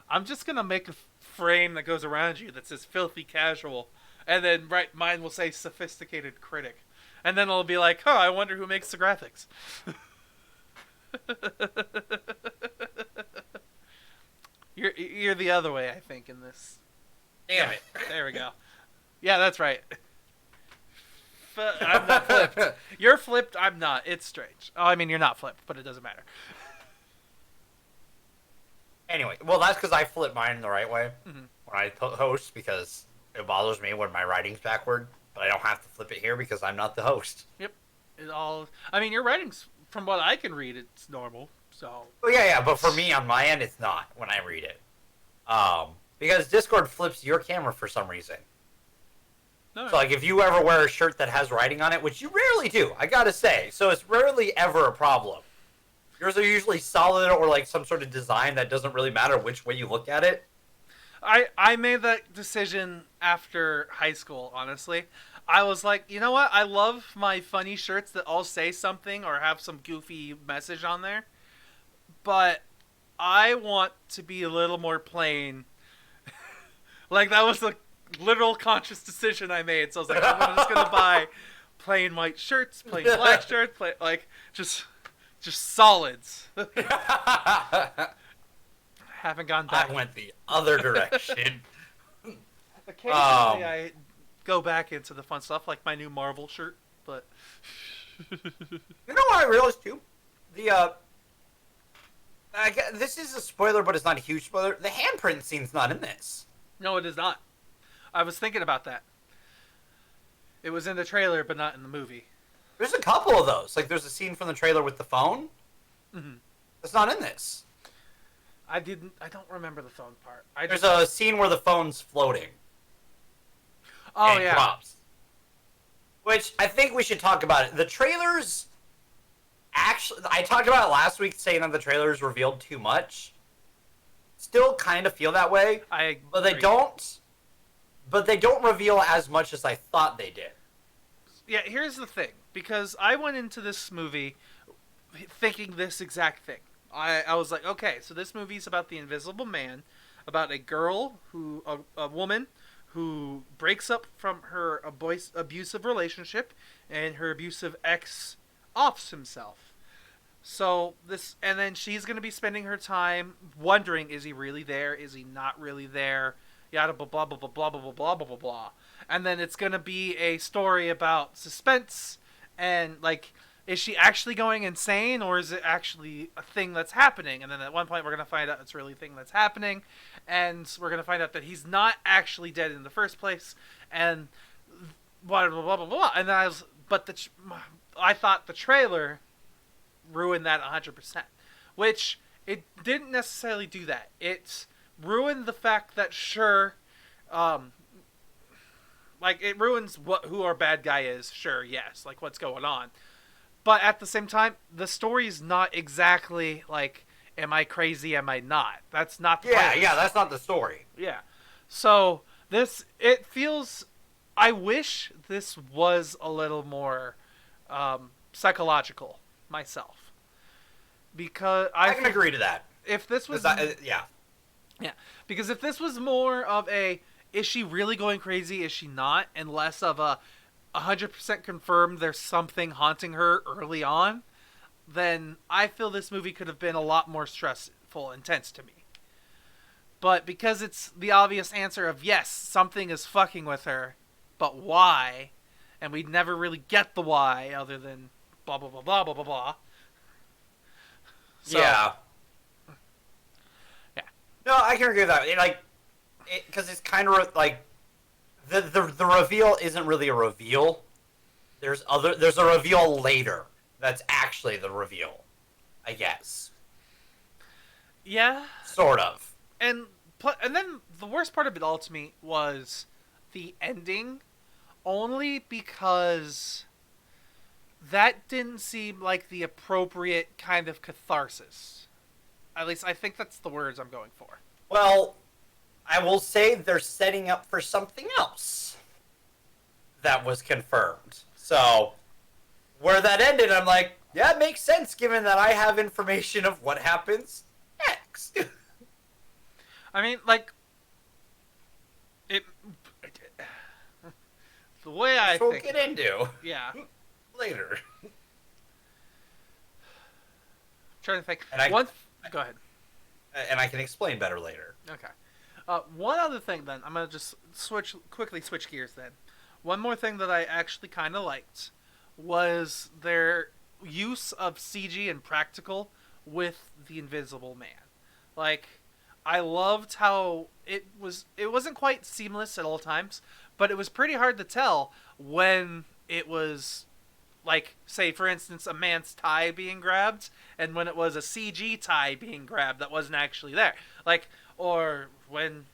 I'm just gonna make a frame that goes around you that says "filthy casual," and then mine will say "sophisticated critic," and then it'll be like, "Huh, I wonder who makes the graphics." You're the other way, I think, in this. Damn it. There we go. Yeah, that's right. I'm not flipped. You're flipped. I'm not. It's strange. Oh, I mean, you're not flipped, but it doesn't matter. Anyway, well, that's because I flip mine the right way Mhm. when I host, because it bothers me when my writing's backward, but I don't have to flip it here because I'm not the host. It all. I mean, your writing's, from what I can read, it's normal. So. Oh, yeah, but for me on my end, it's not when I read it. Because Discord flips your camera for some reason. No. So, like, if you ever wear a shirt that has writing on it, which you rarely do, I gotta say, so it's rarely ever a problem. Yours are usually solid or, like, some sort of design that doesn't really matter which way you look at it. I made that decision after high school, honestly. I was like, you know what? I love my funny shirts that all say something or have some goofy message on there. But I want to be a little more plain. Like, that was a literal conscious decision I made. So I was like, I'm just going to buy plain white shirts, plain black shirts, just solids. Haven't gone back. I went the other direction. Occasionally, I go back into the fun stuff, like my new Marvel shirt, but... You know what I realized, too? This is a spoiler, but it's not a huge spoiler. The handprint scene's not in this. No, it is not. I was thinking about that. It was in the trailer, but not in the movie. There's a couple of those. Like, there's a scene from the trailer with the phone. Mm-hmm. It's not in this. I don't remember the phone part. There's a scene where the phone's floating. Oh, and it yeah. drops. Which, I think we should talk about it. The trailers... Actually, I talked about it last week, saying that the trailers revealed too much. Still kind of feel that way. But they don't... But they don't reveal as much as I thought they did. Yeah, here's the thing. Because I went into this movie thinking this exact thing. I was like, okay, so this movie's about the Invisible Man, about a girl a woman who breaks up from her abusive relationship, and her abusive ex offs himself. So and then she's going to be spending her time wondering, is he really there? Is he not really there? Yada blah blah blah blah blah blah blah blah blah blah. And then it's going to be a story about suspense and, like, is she actually going insane, or is it actually a thing that's happening? And then at one point we're going to find out it's really a thing that's happening, and we're going to find out that he's not actually dead in the first place, and blah blah blah blah blah. And then I thought the trailer ruined that 100%, which it didn't necessarily do that. It ruined the fact that like, it ruins who our bad guy is. Sure, yes, like what's going on. But at the same time, the story's not exactly like, am I crazy, am I not? That's not the point. Yeah, that's not the story. Yeah. So, it feels... I wish this was a little more psychological, myself. Because I can agree to that. If this was... Yeah. Yeah. Because if this was more of a, is she really going crazy, is she not? And less of a 100% confirmed there's something haunting her early on, then I feel this movie could have been a lot more stressful, intense to me. But because it's the obvious answer of, yes, something is fucking with her, but why? And we never really get the why, other than blah, blah, blah, blah, blah, blah, blah. So, yeah. Yeah. No, I can agree with that. Because it's kind of like, the reveal isn't really a reveal. There's a reveal later that's actually the reveal, I guess. Yeah. Sort of. And And then the worst part of it all to me was the ending, only because that didn't seem like the appropriate kind of catharsis. At least I think that's the words I'm going for. Well, I will say they're setting up for something else that was confirmed. So, where that ended, I'm like, yeah, it makes sense given that I have information of what happens next. I mean, like, it. The way I we'll think. get into Yeah. later. I'm trying to think. Go ahead. And I can explain better later. Okay. One other thing, then. I'm going to just quickly switch gears, then. One more thing that I actually kind of liked was their use of CG and practical with the Invisible Man. Like, I loved how it wasn't quite seamless at all times, but it was pretty hard to tell when it was, like, say, for instance, a man's tie being grabbed, and when it was a CG tie being grabbed that wasn't actually there. Like, or when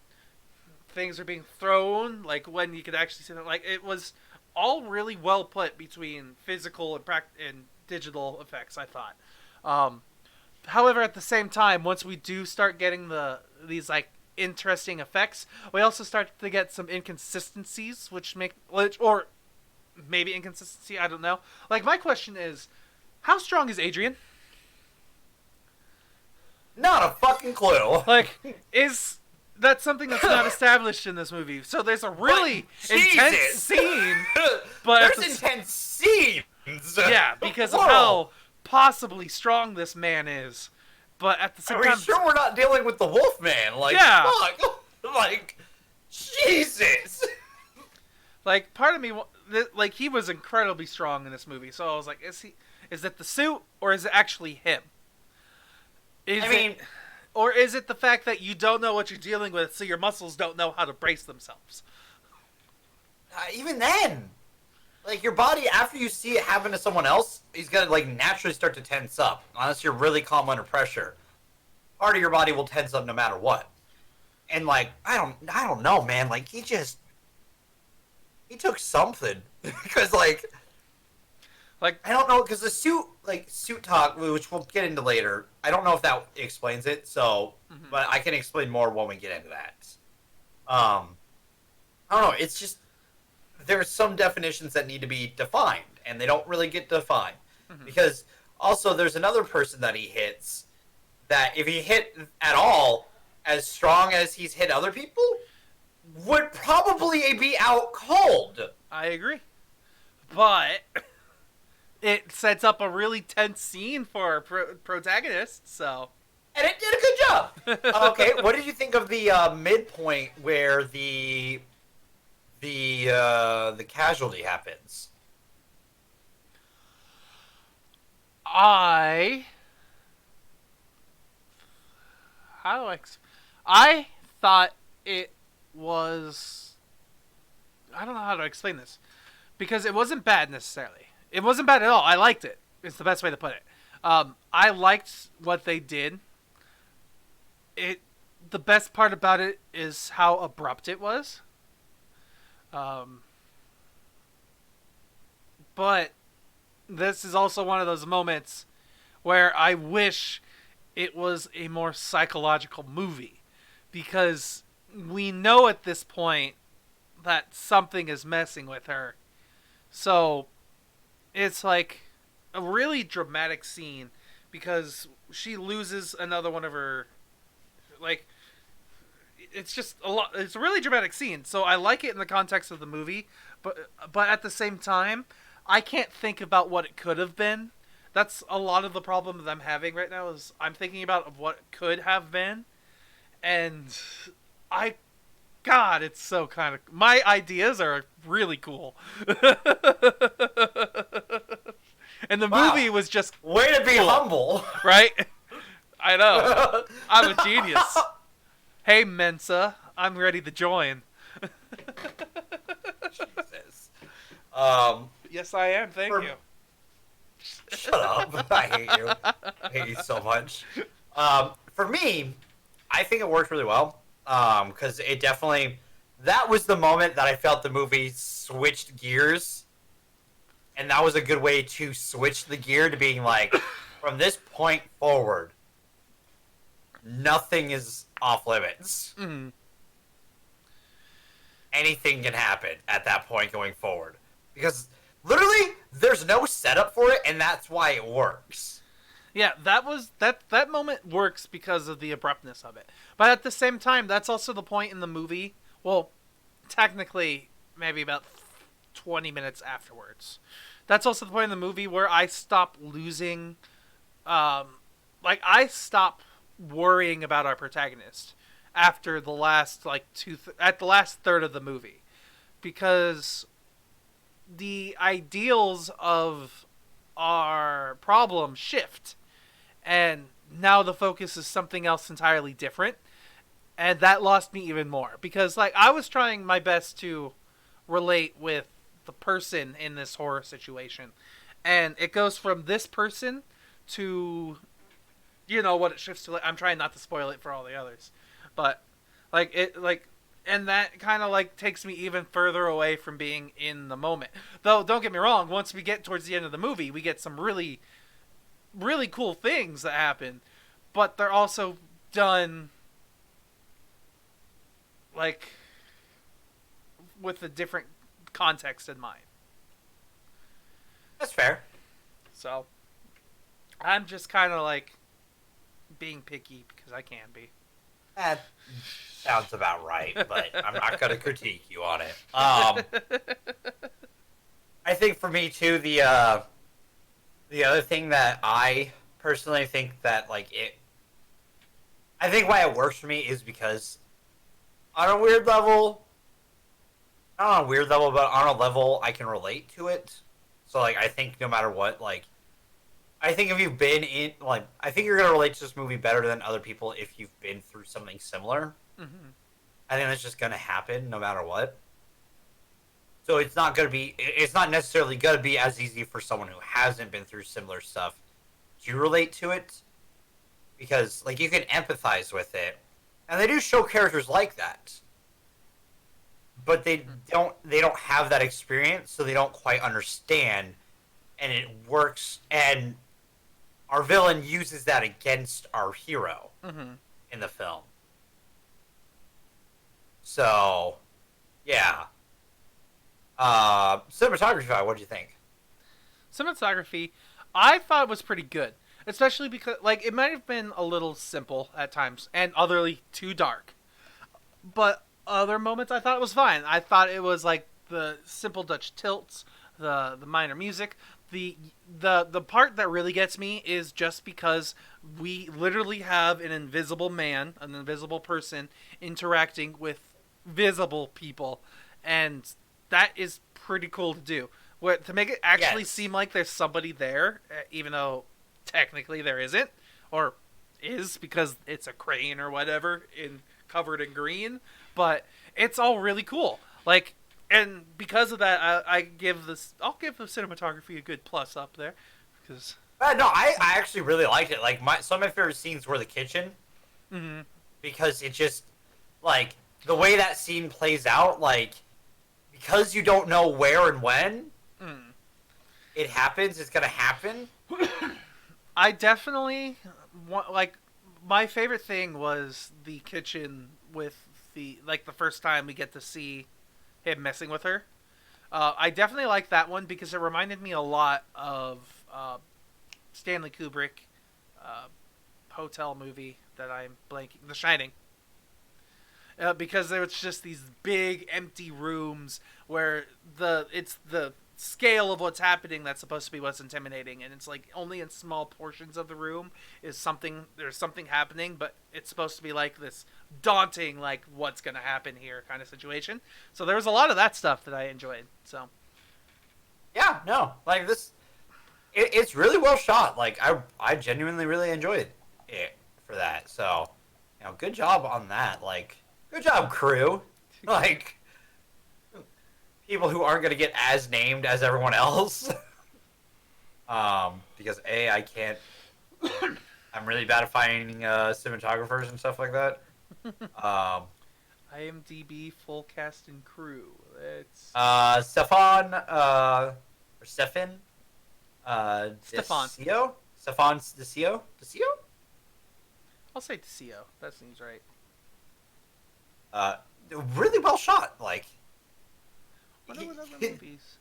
things are being thrown, like, when you could actually see them. Like, it was all really well put between physical and digital effects, I thought. However, at the same time, once we do start getting these like interesting effects, we also start to get some inconsistencies, or maybe inconsistency. I don't know. Like, my question is, how strong is Adrian? Not a fucking clue. Like, is that something that's not established in this movie? So there's a really intense scene, but there's intense scenes. Yeah, because of how possibly strong this man is. But at the same time, sure we're not dealing with the Wolfman? Like, yeah. Fuck. Like, Jesus. Like, part of me, like, he was incredibly strong in this movie. So I was like, is it the suit or is it actually him? Or is it the fact that you don't know what you're dealing with, so your muscles don't know how to brace themselves? Even then, like, your body, after you see it happen to someone else, is gonna, like, naturally start to tense up. Unless you're really calm under pressure. Part of your body will tense up no matter what. And, like, I don't know, man. Like, he took something. Because, like, I don't know, because the suit talk, which we'll get into later, I don't know if that explains it, so, but I can explain more when we get into that. I don't know, it's just, there's some definitions that need to be defined, and they don't really get defined. Because, also, there's another person that he hits, that if he hit at all, as strong as he's hit other people, would probably be out cold. I agree. But it sets up a really tense scene for our protagonist, so. And it did a good job. Okay, what did you think of the midpoint where the casualty happens? I thought it was. I don't know how to explain this, because it wasn't bad necessarily. It wasn't bad at all. I liked it. It's the best way to put it. I liked what they did. The best part about it is how abrupt it was. But this is also one of those moments where I wish it was a more psychological movie, because we know at this point that something is messing with her. So it's like a really dramatic scene, because she loses another one of her, like, it's just a lot. It's a really dramatic scene. So I like it in the context of the movie, but at the same time, I can't think about what it could have been. That's a lot of the problem that I'm having right now, is I'm thinking about what could have been, and God, it's so kind of, my ideas are really cool. And the movie was just way to be cool, humble, right? I know. I'm a genius. Hey, Mensa, I'm ready to join. Jesus. Yes, I am. Thank you. Shut up. I hate you. I hate you so much. For me, I think it worked really well. Because it definitely, that was the moment that I felt the movie switched gears, and that was a good way to switch the gear to being like, from this point forward, nothing is off limits. Mm. Anything can happen at that point going forward, because literally there's no setup for it, and that's why it works. Yeah, that moment works because of the abruptness of it. But at the same time, that's also the point in the movie. Well, technically, maybe about 20 minutes afterwards. That's also the point in the movie where I stop losing, I stop worrying about our protagonist after the last at the last third of the movie, because the ideals of our problem shift, and now the focus is something else entirely different, and that lost me even more because I was trying my best to relate with the person in this horror situation, and it goes from this person to what it shifts to. I'm trying not to spoil it for all the others, but and that kind of takes me even further away from being in the moment. Though don't get me wrong, once we get towards the end of the movie, we get some really really cool things that happen, but they're also done with a different context in mind. That's fair. So I'm just kind of being picky because I can be. That sounds about right, but I'm not going to critique you on it. I think for me too, the other thing that I personally think that I think why it works for me is because on a weird level, not on a weird level, but on a level I can relate to it. So I think no matter what, I think if you've been in, I think you're going to relate to this movie better than other people if you've been through something similar. Mm-hmm. I think that's just going to happen no matter what. So it's not necessarily going to be as easy for someone who hasn't been through similar stuff to relate to it. Because, you can empathize with it. And they do show characters like that. But they don't have that experience, so they don't quite understand. And it works, and our villain uses that against our hero in the film. So, yeah. Cinematography, what do you think? Cinematography, I thought was pretty good, especially because it might have been a little simple at times and otherly too dark, but other moments I thought it was fine. I thought it was the simple Dutch tilts, the minor music. The part that really gets me is just because we literally have an invisible man, an invisible person interacting with visible people, and that is pretty cool to do. To make it actually seem like there's somebody there, even though technically there isn't, or is because it's a crane or whatever covered in green, but it's all really cool. And because of that, I'll give the cinematography a good plus up there, because no, I actually really liked it. Some of my favorite scenes were the kitchen, because it just the way that scene plays out, because you don't know where and when it happens, it's gonna happen. I definitely want my favorite thing was the kitchen with the first time we get to see him messing with her. I definitely like that one because it reminded me a lot of Stanley Kubrick hotel movie that I'm blanking, The Shining. Because there was just these big empty rooms where it's the scale of what's happening that's supposed to be what's intimidating, and it's only in small portions of the room there's something happening, but it's supposed to be this daunting what's gonna happen here kind of situation. So there was a lot of that stuff that I enjoyed. So yeah, no, this it's really well shot. I genuinely really enjoyed it for that. So good job on that. Good job, crew. People who aren't going to get as named as everyone else. Because I can't. I'm really bad at finding cinematographers and stuff like that. Um, IMDb full cast and crew. It's Or Stefan, Stefan. Stefan Desio? I'll say DeCio. That seems right. Uh, really well shot. Like, Wonder what other movies.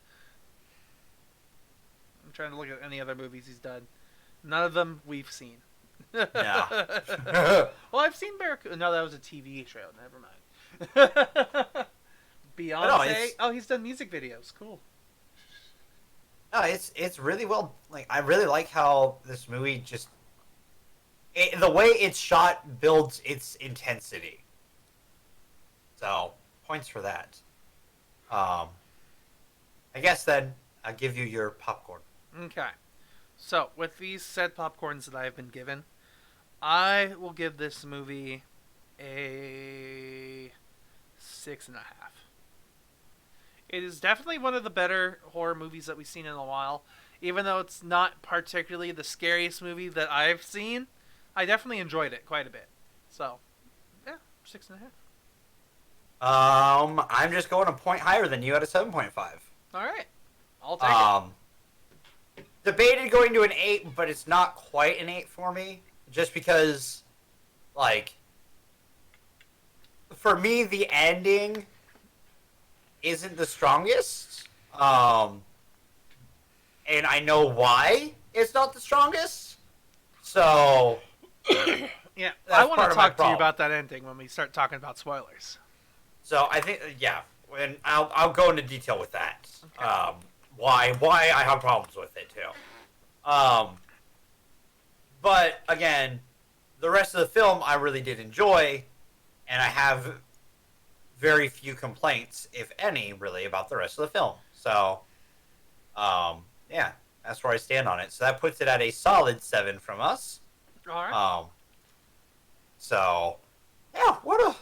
I'm trying to look at any other movies he's done. None of them we've seen. no. Well, I've seen Barracuda. No, that was a TV show. Never mind. Beyonce. Oh, he's done music videos. Cool. No, it's really well. Like, I really like how this movie just the way it's shot builds its intensity. So points for that. I guess then I'll give you your popcorn. Okay. So, with these said popcorns that I've been given, I will give this movie a 6.5. It is definitely one of the better horror movies that we've seen in a while. Even though it's not particularly the scariest movie that I've seen, I definitely enjoyed it quite a bit. So, yeah, 6.5. I'm just going a point higher than you at a 7.5. All right, I'll take it. Debated going to an 8, but it's not quite an 8 for me. Just because, like, for me, the ending isn't the strongest. And I know why it's not the strongest. So, yeah, I want to talk to you about that ending when we start talking about spoilers. So I think, yeah, and I'll go into detail with that. Okay. Why I have problems with it too. But again, the rest of the film I really did enjoy, and I have very few complaints, if any, really, about the rest of the film. So, yeah, that's where I stand on it. So that puts it at a solid 7 from us. All right. So, yeah, what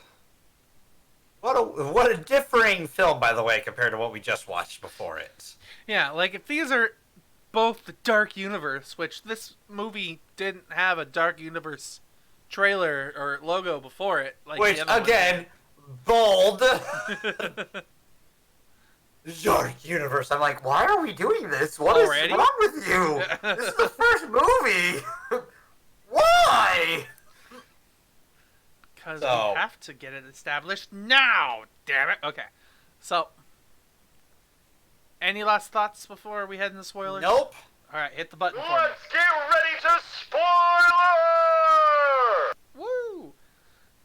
a differing film, by the way, compared to what we just watched before it. Yeah, like if these are both the Dark Universe, which this movie didn't have a Dark Universe trailer or logo before it. Like which, again, bold. Dark Universe. I'm like, why are we doing this? What is wrong with you? This is the first movie. Why? Because we have to get it established now, damn it. Okay. So, any last thoughts before we head into spoilers? Nope. Alright, hit the button for me. Let's get ready to spoiler! Woo!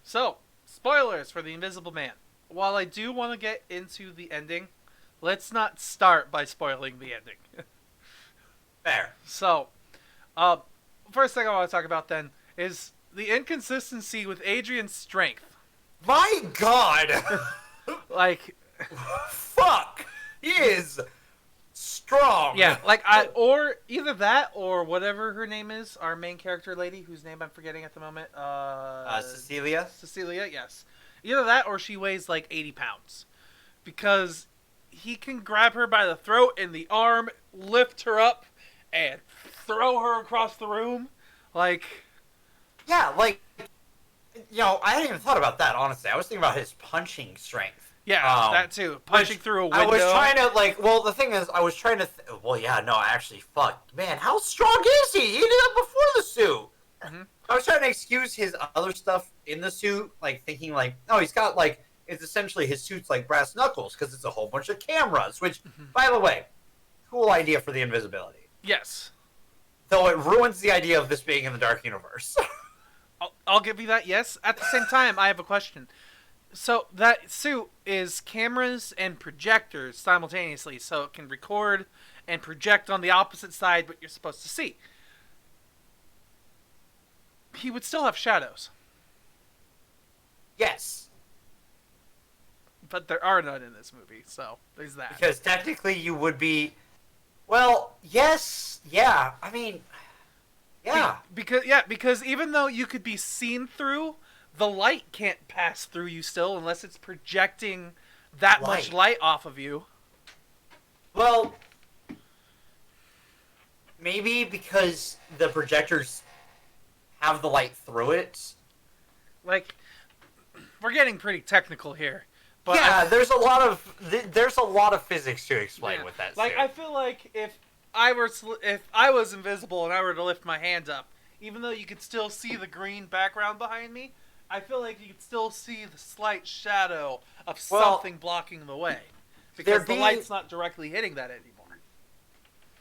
So, spoilers for The Invisible Man. While I do want to get into the ending, let's not start by spoiling the ending. Fair. So, first thing I want to talk about then is the inconsistency with Adrian's strength. My God! Like, fuck! He is strong. Yeah, like or either that or whatever her name is, our main character lady, whose name I'm forgetting at the moment. Cecilia. Cecilia, yes. Either that or she weighs like 80 pounds, because he can grab her by the throat and the arm, lift her up, and throw her across the room, like. Yeah, like, you know, I hadn't even thought about that, honestly. I was thinking about his punching strength. Yeah, that too. Punching through a window. I was trying to, like, well, the thing is, I was trying to, well, yeah, no, actually, fuck. Man, how strong is he? He did that before the suit. Mm-hmm. I was trying to excuse his other stuff in the suit, like, thinking, like, oh, he's got, like, it's essentially his suit's like brass knuckles, because it's a whole bunch of cameras, which, by the way, cool idea for the invisibility. Yes. Though it ruins the idea of this being in the Dark Universe. I'll give you that, yes. At the same time, I have a question. So, that suit is cameras and projectors simultaneously, so it can record and project on the opposite side what you're supposed to see. He would still have shadows. Yes. But there are none in this movie, so there's that. Because technically you would be... Well, yes, yeah, I mean... Yeah. Because even though you could be seen through, the light can't pass through you still unless it's projecting that much light off of you. Well, maybe because the projectors have the light through it. Like, we're getting pretty technical here. But yeah, there's a lot of physics to explain with that Like, suit. I feel like if I was invisible and I were to lift my hand up, even though you could still see the green background behind me, I feel like you could still see the slight shadow of something blocking the way. Because the light's not directly hitting that anymore.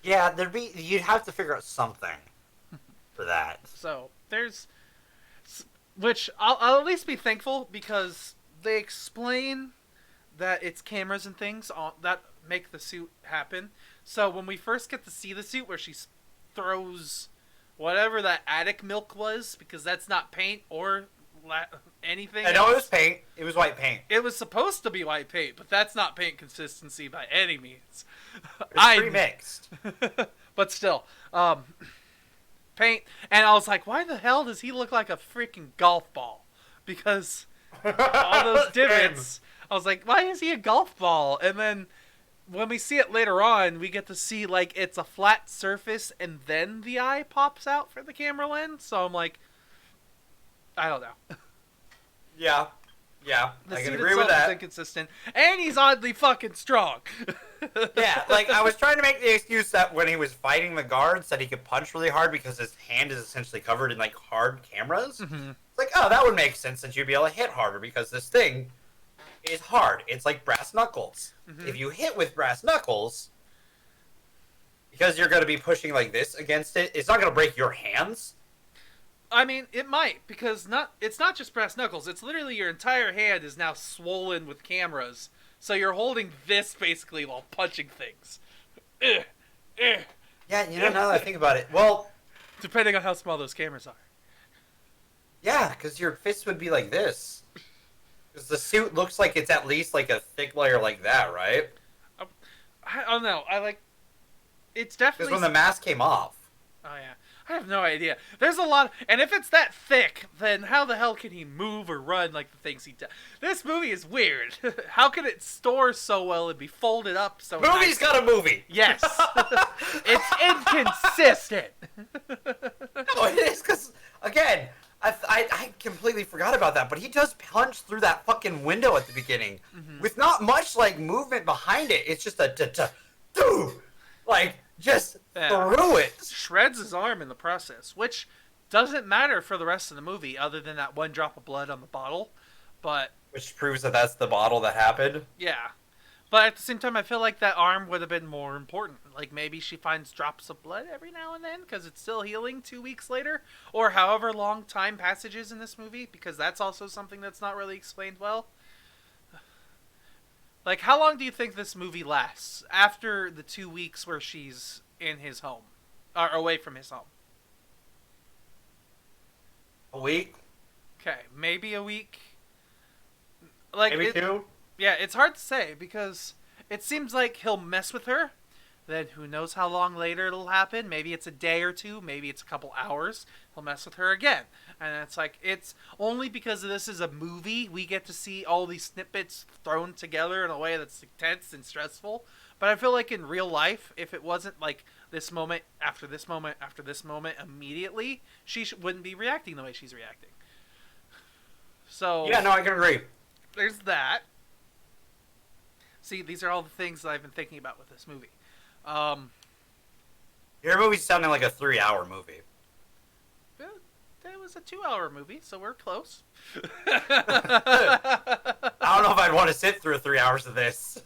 Yeah, you'd have to figure out something for that. So, which I'll at least be thankful because they explain that it's cameras and things that make the suit happen. So when we first get to see the suit where she throws whatever that attic milk was, because that's not paint or anything. I know it was paint. It was white paint. It was supposed to be white paint, but that's not paint consistency by any means. It's pre-mixed. But still, paint. And I was like, why the hell does he look like a freaking golf ball? Because all those divots. I was like, why is he a golf ball? And then when we see it later on, we get to see like it's a flat surface and then the eye pops out for the camera lens. So I'm like, I don't know. Yeah. The I suit can agree with itself is that. inconsistent, and he's oddly fucking strong. Yeah, like I was trying to make the excuse that when he was fighting the guards that he could punch really hard because his hand is essentially covered in like hard cameras. Mm-hmm. It's like, oh, that would make sense that you'd be able to hit harder because this thing is hard. It's like brass knuckles. Mm-hmm. If you hit with brass knuckles, because you're going to be pushing like this against it, it's not going to break your hands. I mean, it might, because it's not just brass knuckles. It's literally your entire hand is now swollen with cameras. So you're holding this basically while punching things. Yeah, you know, now that I think about it. Well, depending on how small those cameras are. Yeah, because your fist would be like this. Because the suit looks like it's at least like a thick layer like that, right? I don't know. It's definitely... Because when the mask came off. Oh, yeah. I have no idea. There's a lot... And if it's that thick, then how the hell can he move or run like the things he does? This movie is weird. How can it store so well and be folded up so Movie's got a movie! Yes. It's inconsistent. No, it is, because, again, I completely forgot about that, but he does punch through that fucking window at the beginning with not much, like, movement behind it. It's just like, just through it. Shreds his arm in the process, which doesn't matter for the rest of the movie other than that one drop of blood on the bottle. But which proves that that's the bottle that happened. Yeah. But at the same time, I feel like that arm would have been more important. Like, maybe she finds drops of blood every now and then because it's still healing 2 weeks later. Or however long time passage is in this movie, because that's also something that's not really explained well. Like, how long do you think this movie lasts after the 2 weeks where she's in his home? Or away from his home? A week? Okay, maybe a week. Like, maybe 2? Yeah, it's hard to say because it seems like he'll mess with her. Then who knows how long later it'll happen. Maybe it's a day or two. Maybe it's a couple hours. He'll mess with her again. And it's like, it's only because this is a movie we get to see all these snippets thrown together in a way that's tense and stressful. But I feel like in real life, if it wasn't like this moment, after this moment, after this moment, immediately, she wouldn't be reacting the way she's reacting. So yeah, no, I can agree. There's that. See, these are all the things that I've been thinking about with this movie. Your movie's sounding like a 3-hour movie. It was a 2-hour movie, so we're close. I don't know if I'd want to sit through 3 hours of this.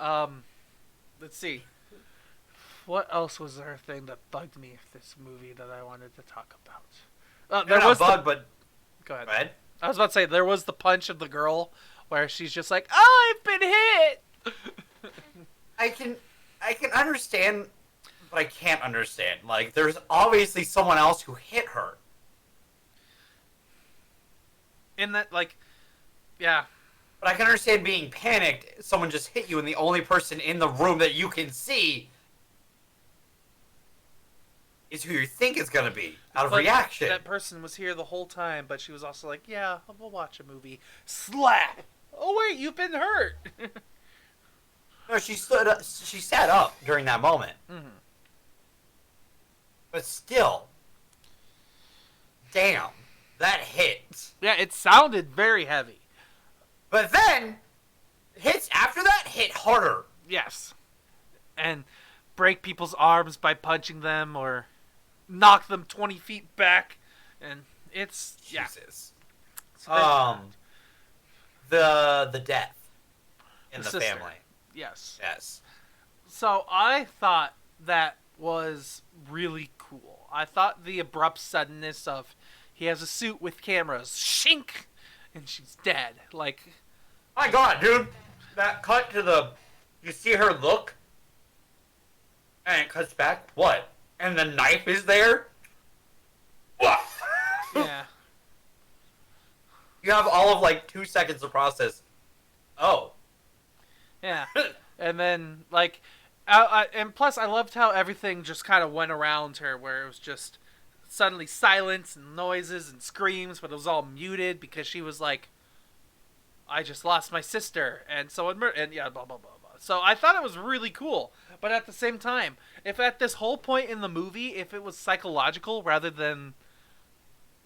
Let's see. What else was there a thing that bugged me with this movie that I wanted to talk about? There was but... Go ahead. Go ahead. I was about to say, there was the punch of the girl where she's just like, oh, I've been hit! I can understand, but I can't understand. Like, there's obviously someone else who hit her. In that, like, yeah. But I can understand being panicked. Someone just hit you, and the only person in the room that you can see is who you think it's gonna be out of reaction. That person was here the whole time, but she was also like, yeah, we'll watch a movie. Slap! Oh, wait, you've been hurt! No, she stood up. She sat up during that moment. Mm-hmm. But still, damn, that hit. Yeah, it sounded very heavy. But then, hits after that hit harder. Yes. And break people's arms by punching them or knock them 20 feet back. And it's, yeah. Jesus. So the death in the sister. family. Yes. Yes. So I thought that was really cool. I thought the abrupt suddenness of he has a suit with cameras, shink, and she's dead. Like, My God, dude, that cut to the, you see her look, and it cuts back. What? And the knife is there. What? yeah. You have all of like 2 seconds to process. Oh. Yeah. And then, like, and plus I loved how everything just kind of went around her, where it was just suddenly silence and noises and screams, but it was all muted because she was like, I just lost my sister, and someone and yeah, blah, blah, blah, blah. So I thought it was really cool, but at the same time, if at this whole point in the movie, if it was psychological rather than,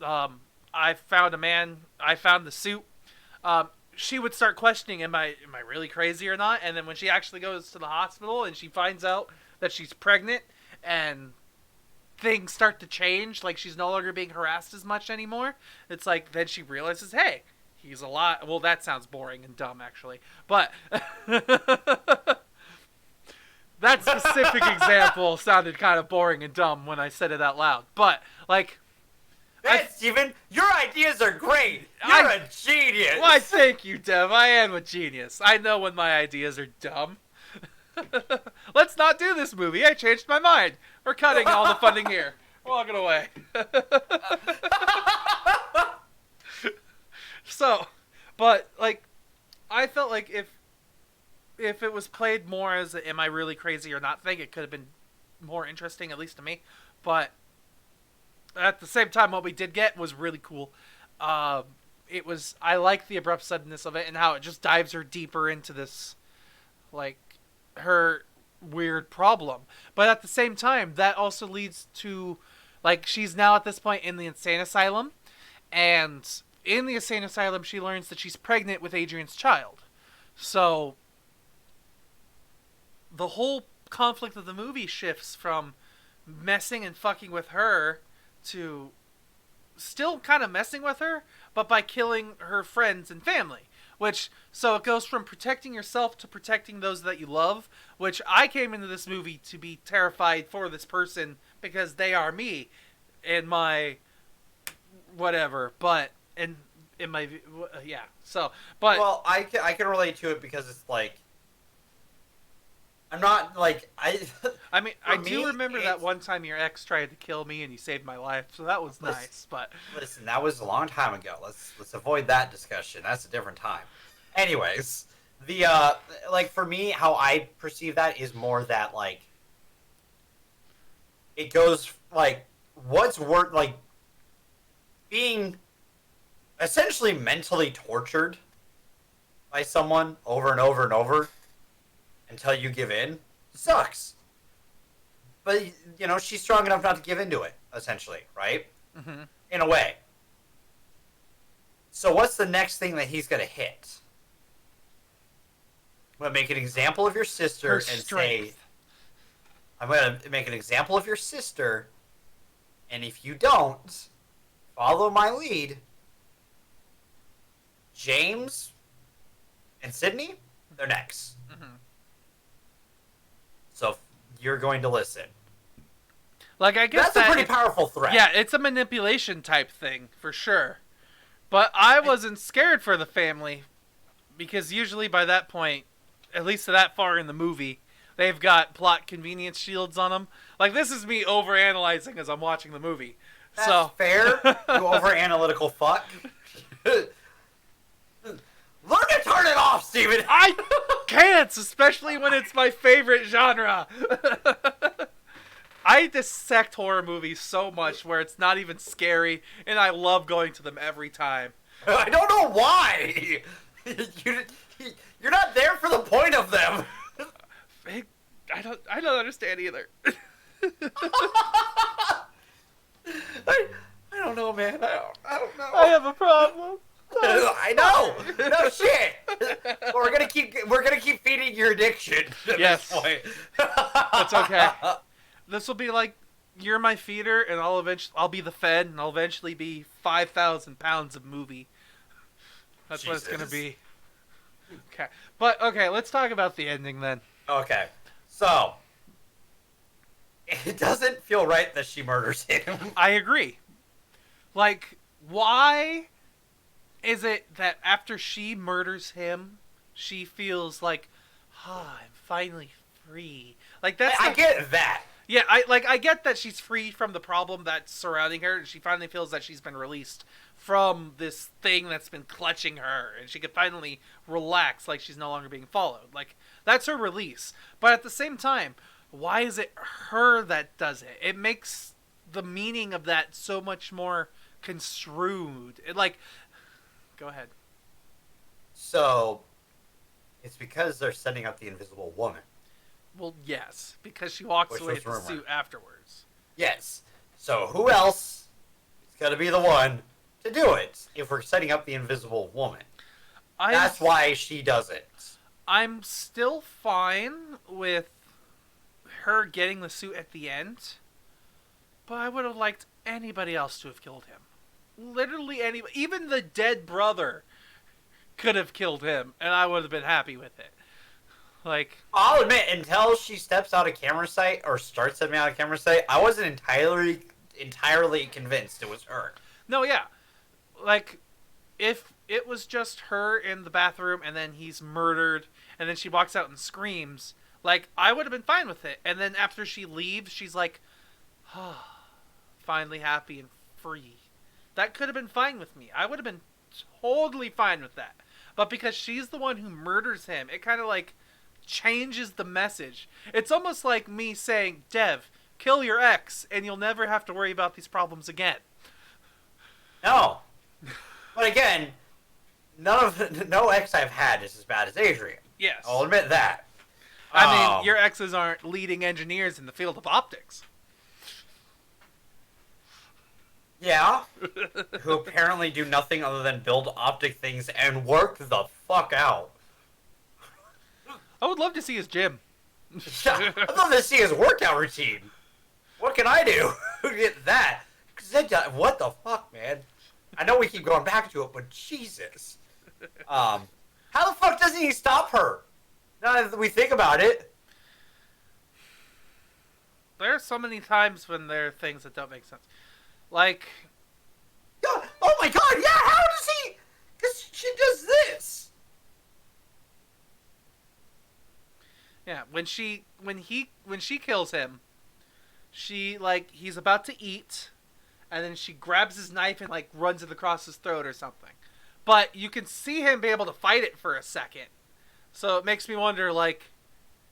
I found the suit, she would start questioning, am I really crazy or not? And then when she actually goes to the hospital and she finds out that she's pregnant and things start to change, like she's no longer being harassed as much anymore, it's like then she realizes, hey, he's a lot. Well, that sounds boring and dumb, actually. But that specific example sounded kind of boring and dumb when I said it out loud. But, like, Steven, your ideas are great. You're a genius. Why, thank you, Dev. I am a genius. I know when my ideas are dumb. Let's not do this movie. I changed my mind. We're cutting all the funding here. We're walking away. So, but, like, I felt like if it was played more as a am I really crazy or not thing, it could have been more interesting, at least to me. But at the same time, what we did get was really cool. I like the abrupt suddenness of it and how it just dives her deeper into this, like, her weird problem. But at the same time, that also leads to, like, she's now at this point in the insane asylum, and in the insane asylum, she learns that she's pregnant with Adrian's child. So the whole conflict of the movie shifts from messing and fucking with her to still kind of messing with her, but by killing her friends and family. So it goes from protecting yourself to protecting those that you love, which I came into this movie to be terrified for this person because they are me and my whatever, but in my yeah. So, but well, I can relate to it because it's like I'm not like I mean, I do remember that one time your ex tried to kill me and you saved my life, so that was nice. But listen, that was a long time ago. Let's avoid that discussion. That's a different time. Anyways, the like for me, how I perceive that is more that like it goes like what's worth like being essentially mentally tortured by someone over and over and over until you give in sucks. But, you know, she's strong enough not to give into it, essentially, right? mm-hmm. In a way. So what's the next thing that he's going to hit? I'm going to make an example of your sister and say, I'm going to make an example of your sister, and if you don't follow my lead, James and Sydney, they're next. Mm-hmm. So you're going to listen. Like, I guess that's a pretty powerful threat. Yeah, it's a manipulation type thing, for sure. But I wasn't scared for the family, because usually by that point, at least that far in the movie, they've got plot convenience shields on them. Like, this is me overanalyzing as I'm watching the movie. That's fair, you over-analytical fuck. Learn to turn it off, Steven! I can't, especially when it's my favorite genre. I dissect horror movies so much where it's not even scary, and I love going to them every time. I don't know why! You're not there for the point of them! I don't understand either. I don't know, man. I don't know. I have a problem. I know! No shit! gonna keep feeding your addiction at Yes. this point. That's okay. This will be like, you're my feeder, and I'll be the fed, and I'll eventually be 5,000 pounds of movie. That's what it's gonna be. Okay, but okay, let's talk about the ending then. Okay, so it doesn't feel right that she murders him. I agree. Like, why is it that after she murders him, she feels like, I'm finally free? Like I get that. Yeah, I get that she's free from the problem that's surrounding her, and she finally feels that she's been released from this thing that's been clutching her, and she can finally relax, like she's no longer being followed. Like, that's her release. But at the same time, why is it her that does it? It makes the meaning of that so much more construed. Go ahead. So it's because they're setting up the Invisible Woman. Well, yes, because she walks Which away was with the rumored. suit afterwards. Yes. So who else is going to be the one to do it if we're setting up the Invisible Woman? That's why she does it. I'm still fine with her getting the suit at the end, but I would have liked anybody else to have killed him. Literally anybody. Even the dead brother could have killed him, and I would have been happy with it. Like, I'll admit, until she steps out of camera sight or starts stepping out of camera sight, I wasn't entirely convinced it was her. no, yeah. Like, if it was just her in the bathroom and then he's murdered and then she walks out and screams, like, I would have been fine with it. And then after she leaves, she's like, finally happy and free. That could have been fine with me. I would have been totally fine with that. But because she's the one who murders him, it kind of like changes the message. It's almost like me saying, Dev, kill your ex and you'll never have to worry about these problems again. No. But again, no ex I've had is as bad as Adrian. Yes. I'll admit that. I mean, your exes aren't leading engineers in the field of optics. Yeah. Who apparently do nothing other than build optic things and work the fuck out. I would love to see his gym. I'd love to see his workout routine. What can I do to get that? What the fuck, man? I know we keep going back to it, but Jesus. How the fuck doesn't he stop her? Now that we think about it. There are so many times when there are things that don't make sense. Like, God, oh my god, yeah, how does he? Because she does this. yeah, when she kills him, she, like, he's about to eat, and then she grabs his knife and, like, runs it across his throat or something. But you can see him be able to fight it for a second. So it makes me wonder, like,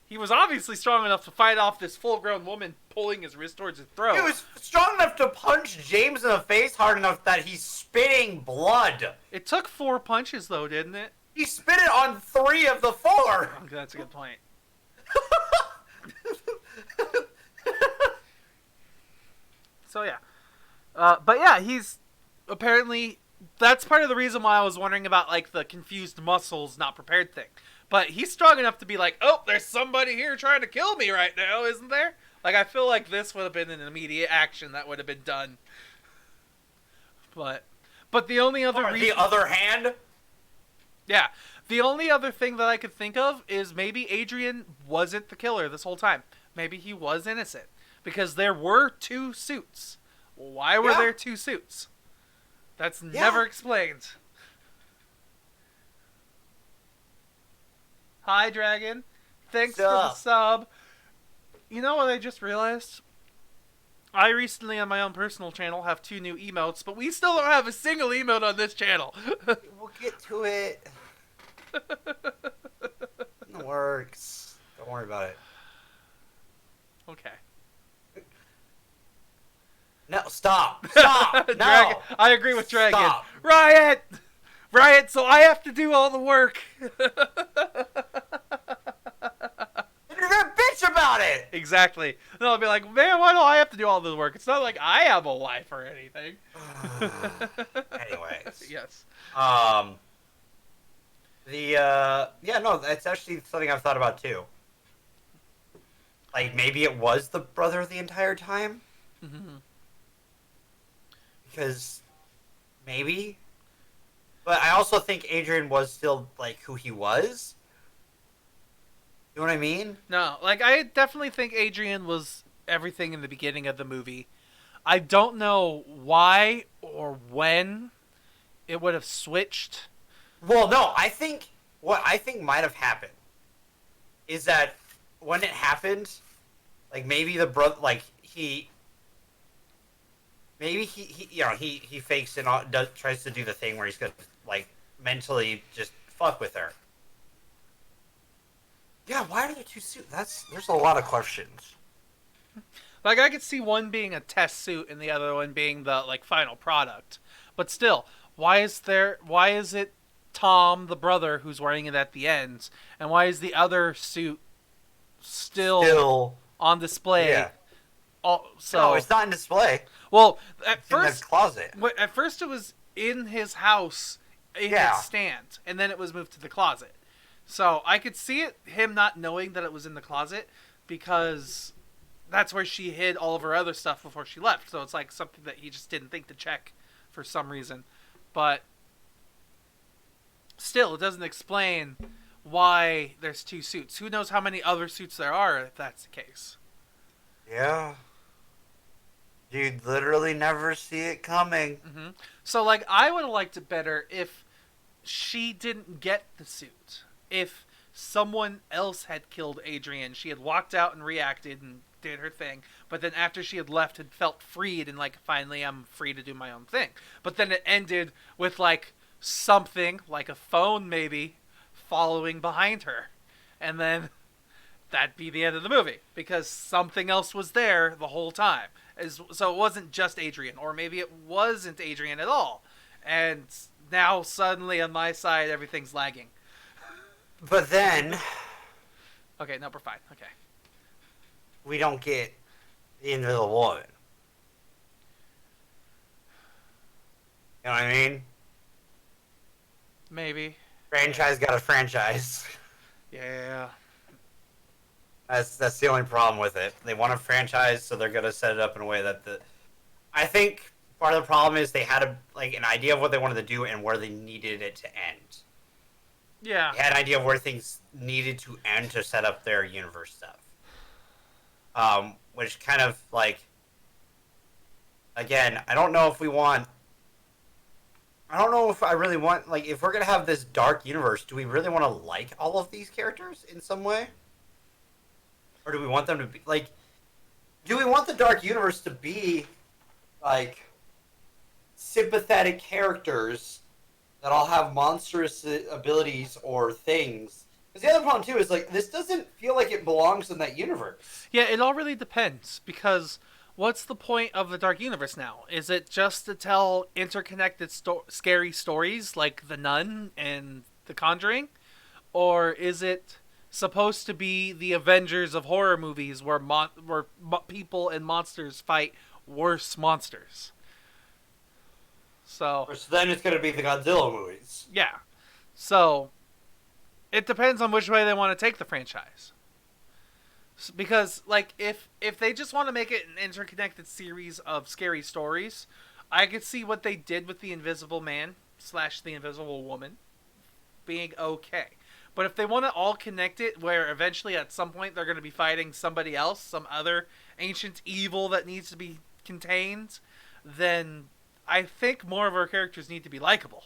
he was obviously strong enough to fight off this full-grown woman pulling his wrist towards his throat. He was strong enough to punch James in the face hard enough that he's spitting blood. It took 4 punches, though, didn't it? He spit it on 3 of the 4. Okay, that's a good point. So, yeah. But, yeah, he's apparently... That's part of the reason why I was wondering about, like, the confused muscles not prepared thing. But he's strong enough to be like, oh, there's somebody here trying to kill me right now, isn't there? Like, I feel like this would have been an immediate action that would have been done. But the only other reason... The other hand? Yeah. The only other thing that I could think of is maybe Adrian wasn't the killer this whole time. Maybe he was innocent. Because there were 2 suits. Why were there 2 suits? That's never explained. Hi, Dragon. Thanks for the sub. You know what I just realized? I recently, on my own personal channel, have 2 new emotes, but we still don't have a single emote on this channel. We'll get to it. It works. Don't worry about it. Okay. No, stop. Stop. No. Dragon. I agree with Dragon. Stop. Riot! Riot, so I have to do all the work. You're gonna bitch about it. Exactly. And I'll be like, man, why do I have to do all the work? It's not like I have a life or anything. Anyways. Yes. Yeah, no, that's actually something I've thought about too. Like maybe it was the brother the entire time Mm-hmm. because maybe. But I also think Adrian was still like who he was. You know what I mean? No, like I definitely think Adrian was everything in the beginning of the movie. I don't know why or when it would have switched. Well, no, I think what I think might have happened is that when it happened, like maybe the brother, like maybe he fakes and tries to do the thing where he's gonna like mentally just fuck with her. Yeah, why are there two suits? There's a lot of questions. Like I could see one being a test suit and the other one being the like final product. But still, why is it Tom the brother who's wearing it at the end and why is the other suit still Still, on display? yeah. No, So, it's not in display. well, It's in the closet. at first it was in his house in its Yeah, stand, and then it was moved to the closet. So I could see him not knowing that it was in the closet because that's where she hid all of her other stuff before she left. So it's like something that he just didn't think to check for some reason. But still, it doesn't explain why there's two suits. Who knows how many other suits there are if that's the case. yeah. You'd literally never see it coming. Hmm. So, like, I would have liked it better if she didn't get the suit. If someone else had killed Adrian, she had walked out and reacted and did her thing, but then after she had left, had felt freed and like finally I'm free to do my own thing. But then it ended with like something like a phone maybe following behind her, and then that'd be the end of the movie because something else was there the whole time. So it wasn't just Adrian, or maybe it wasn't Adrian at all, and now suddenly on my side everything's lagging. But then Okay, no, we're fine. Okay. we don't get the Invisible Woman. You know what I mean? Maybe. Franchise got a franchise. Yeah. That's the only problem with it. They want a franchise, so they're gonna set it up in a way that the. I think part of the problem is they had an idea of what they wanted to do and where they needed it to end. Yeah. They had an idea of where things needed to end to set up their universe stuff. Which kind of like. Again, I don't know if we want. I don't know if I really want if we're gonna have this dark universe, do we really want to like all of these characters in some way? Or do we want them to be do we want the dark universe to be like sympathetic characters that all have monstrous abilities or things? Because the other problem too is this doesn't feel like it belongs in that universe. Yeah, it all really depends because what's the point of the Dark Universe now? Is it just to tell interconnected scary stories like The Nun and The Conjuring? Or is it supposed to be the Avengers of horror movies where people and monsters fight worse monsters? So, So then it's going to be the Godzilla movies. yeah. So, it depends on which way they want to take the franchise. Because if they just want to make it an interconnected series of scary stories, I could see what they did with the Invisible Man / the Invisible Woman being okay. But if they want to all connect it where eventually at some point they're going to be fighting somebody else, some other ancient evil that needs to be contained, then I think more of our characters need to be likable.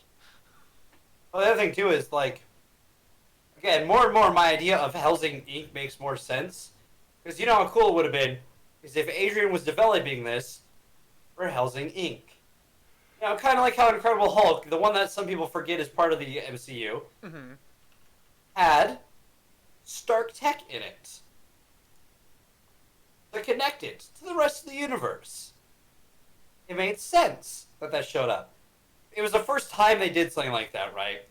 Well, the other thing too is again, more and more my idea of Helsing Inc. makes more sense. Because you know how cool it would have been is if Adrian was developing this for Helsing Inc. You know, kind of like how Incredible Hulk, the one that some people forget is part of the MCU, Mm-hmm. had Stark Tech in it. They're connected to the rest of the universe. It made sense that showed up. It was the first time they did something like that, right?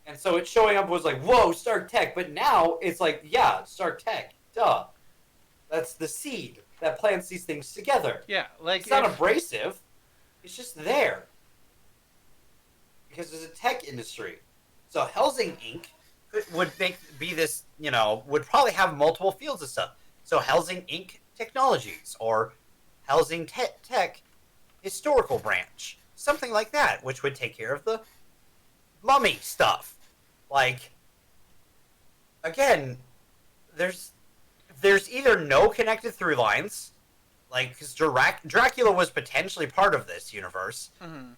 And so it showing up was like, whoa, Stark Tech. But now it's like, yeah, Stark Tech. Duh. That's the seed that plants these things together. Yeah, It's not abrasive. It's just there. Because there's a tech industry. So Helsing Inc. would be this, would probably have multiple fields of stuff. So Helsing Inc. Technologies or Helsing Tech Historical Branch, something like that, which would take care of the mummy stuff. Like, again, there's either no connected through lines, like because Dracula was potentially part of this universe,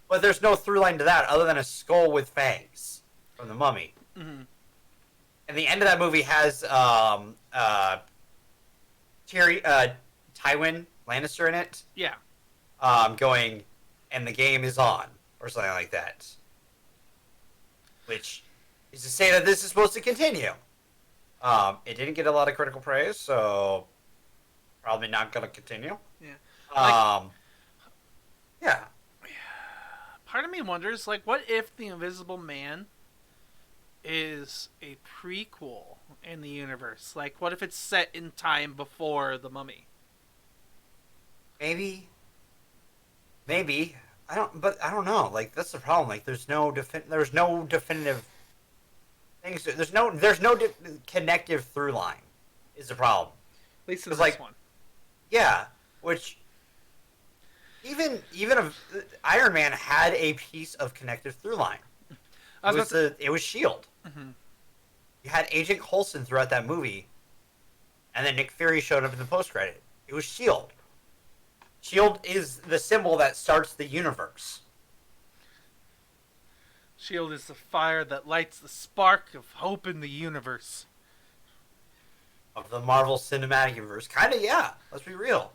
but there's no through line to that other than a skull with fangs from the mummy. And the end of that movie has Tywin Lannister in it. Yeah. Going, and the game is on, or something like that. Which is to say that this is supposed to continue. It didn't get a lot of critical praise, so probably not going to continue. Yeah. Yeah. Part of me wonders, like, what if The Invisible Man is a prequel in the universe? Like, what if it's set in time before The Mummy? Maybe. I don't know. Like, that's the problem. Like, there's no definitive things. There's no connective through line. Is the problem? At least in this like, one. Yeah, which even if Iron Man had a piece of connective through line. It was Shield. You had Agent Coulson throughout that movie, and then Nick Fury showed up in the post credit. It was Shield. Shield is the symbol that starts the universe. Shield is the fire that lights the spark of hope in the universe. Of the Marvel Cinematic Universe. Kind of, yeah. Let's be real.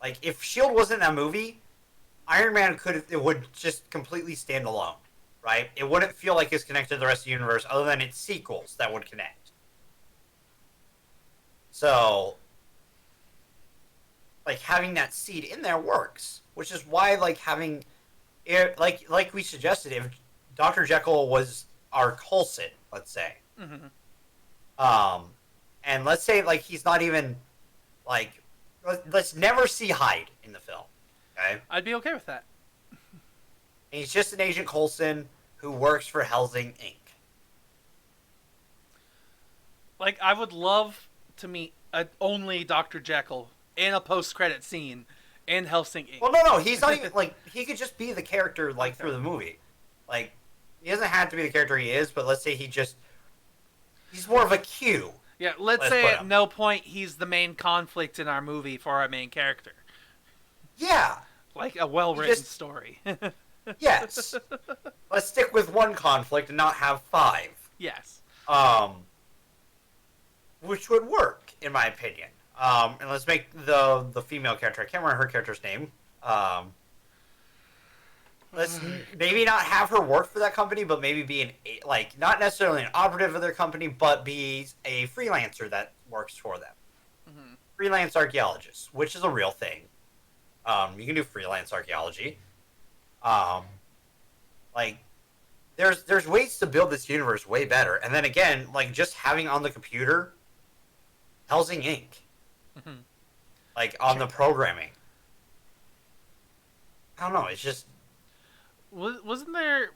Like, if Shield wasn't in that movie, Iron Man would just completely stand alone, right? It wouldn't feel like it's connected to the rest of the universe other than its sequels that would connect. So, like, having that seed in there works, which is why, like, having it, like we suggested, if Dr. Jekyll was our Coulson, let's say, and let's say, like, he's not even, like, let's never see Hyde in the film, okay? I'd be okay with that. And he's just an Agent Coulson who works for Helsing Inc. Like, I would love to meet only Dr. Jekyll in a post-credit scene in Helsing Inc. Well, no, he's not even, like, he could just be the character, like, through the movie. Like, he doesn't have to be the character he is, but let's say he's more of a Q. Yeah, let's say at no point he's the main conflict in our movie for our main character. Yeah. Like a well-written story. Yes. Let's stick with one conflict and not have 5. Yes. Which would work, in my opinion. And let's make the female character, I can't remember her character's name. Let's maybe not have her work for that company, but maybe be not necessarily an operative of their company, but be a freelancer that works for them. Freelance archaeologist, which is a real thing. You can do freelance archaeology. Like, there's ways to build this universe way better. And then again, like, just having on the computer Helsing Inc. Like, on the programming. I don't know, it's just... Wasn't there...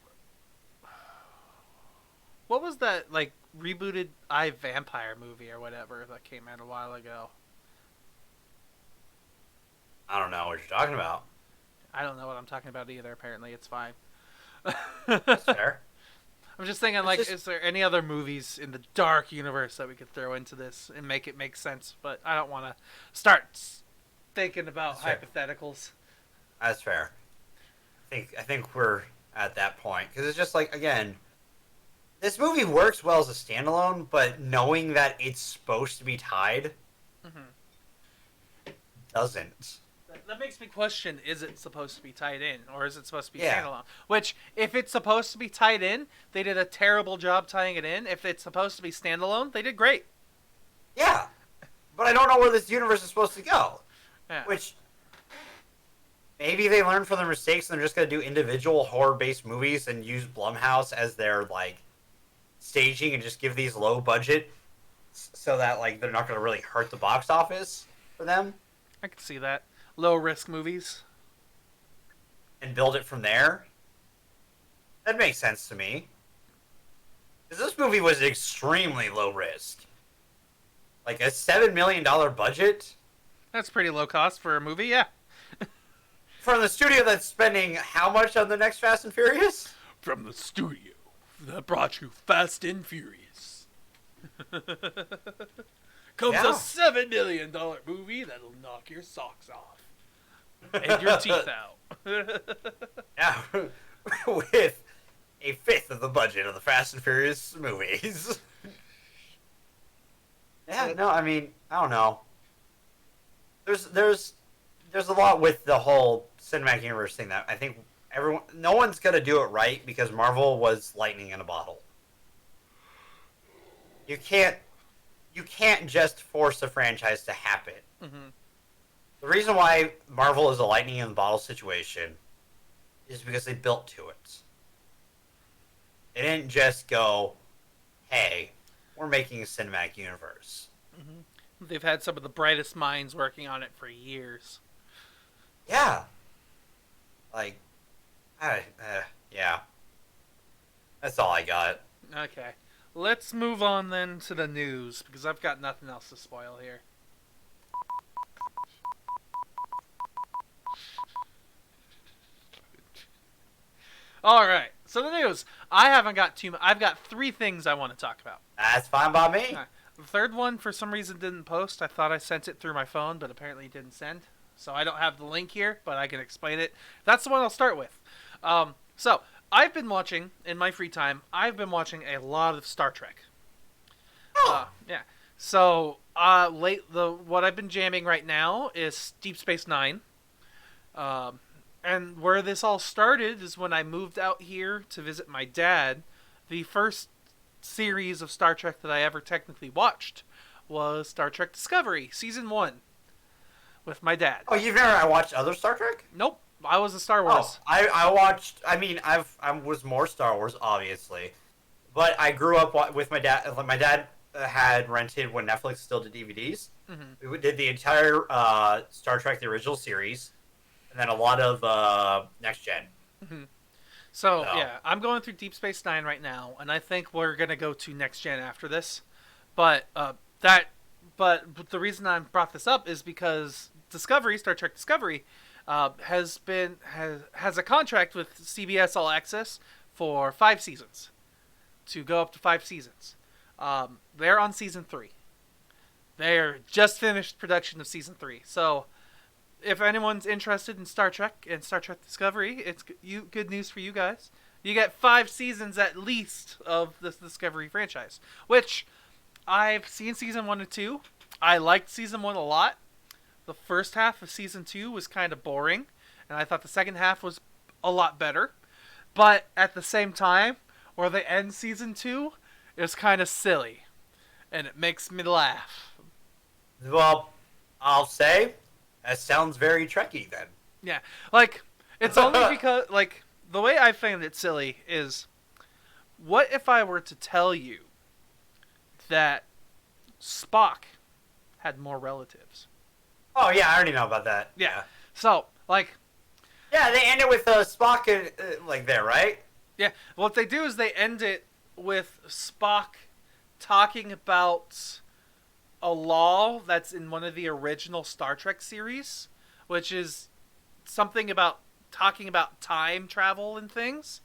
What was that, like, rebooted iVampire movie or whatever that came out a while ago? I don't know what you're talking about. I don't know what I'm talking about either, apparently. It's fine. That's fair. I'm just thinking, like, is there any other movies in the dark universe that we could throw into this and make it make sense? But I don't want to start thinking about hypotheticals. That's fair. I think we're at that point. Because it's just like, again, this movie works well as a standalone, but knowing that it's supposed to be tied doesn't. That makes me question, is it supposed to be tied in, or is it supposed to be standalone? Which, if it's supposed to be tied in, they did a terrible job tying it in. If it's supposed to be standalone, they did great. Yeah. But I don't know where this universe is supposed to go. Yeah. Which, maybe they learned from their mistakes and they're just going to do individual horror-based movies and use Blumhouse as their, like, staging and just give these low budget so that, like, they're not going to really hurt the box office for them. I could see that. Low-risk movies. And build it from there. That makes sense to me. Because this movie was extremely low risk. Like a $7 million budget That's pretty low cost for a movie, yeah. from the studio that's spending how much on the next Fast and Furious? From the studio that brought you Fast and Furious. Comes a $7 million movie that'll knock your socks off and your teeth out. Yeah, with a fifth of the budget of the Fast and Furious movies. Yeah, no, I mean, I don't know. There's a lot with the whole cinematic universe thing that I think no one's gonna do it right because Marvel was lightning in a bottle. You can't just force a franchise to happen. Mm-hmm. The reason why Marvel is a lightning in a bottle situation is because they built to it. They didn't just go, hey, we're making a cinematic universe. Mm-hmm. They've had some of the brightest minds working on it for years. Yeah. Like, yeah. That's all I got. Okay. Let's move on then to the news, because I've got nothing else to spoil here. Alright, so the news. I've got 3 things I want to talk about. That's fine by me. Right. The third one, for some reason, didn't post. I thought I sent it through my phone, but apparently it didn't send. So I don't have the link here, but I can explain it. That's the one I'll start with. So, I've been watching, in my free time, I've been watching a lot of Star Trek. Yeah. So, what I've been jamming right now is Deep Space Nine. And where this all started is when I moved out here to visit my dad. The first series of Star Trek that I ever technically watched was Star Trek Discovery, Season 1, with my dad. Oh, you've never watched other Star Trek? Nope. I was a Star Wars. Oh, I watched, I was more Star Wars, obviously. But I grew up with my dad. My dad had rented when Netflix still did DVDs. Mm-hmm. We did the entire Star Trek, the original series, and then a lot of Next Gen. Mm-hmm. So, yeah, I'm going through Deep Space Nine right now, and I think we're going to go to Next Gen after this. But the reason I brought this up is because Star Trek Discovery, has a contract with CBS All Access for 5 seasons, to go up to 5 seasons. They're on season 3. They're just finished production of season 3. So, if anyone's interested in Star Trek and Star Trek Discovery, it's good news for you guys. You get 5 seasons at least of this Discovery franchise, which I've seen season 1 and 2. I liked season 1 a lot. The first half of season 2 was kind of boring, and I thought the second half was a lot better. But at the same time, where they end season 2 is kind of silly, and it makes me laugh. Well, I'll say that sounds very Trekky then. Yeah, like, it's only because, like, the way I find it silly is, what if I were to tell you that Spock had more relatives? Oh, yeah, I already know about that. Yeah. So, like... Yeah, they end it with Spock, like, there, right? Yeah, what they do is they end it with Spock talking about a law that's in one of the original Star Trek series, which is something about talking about time travel and things,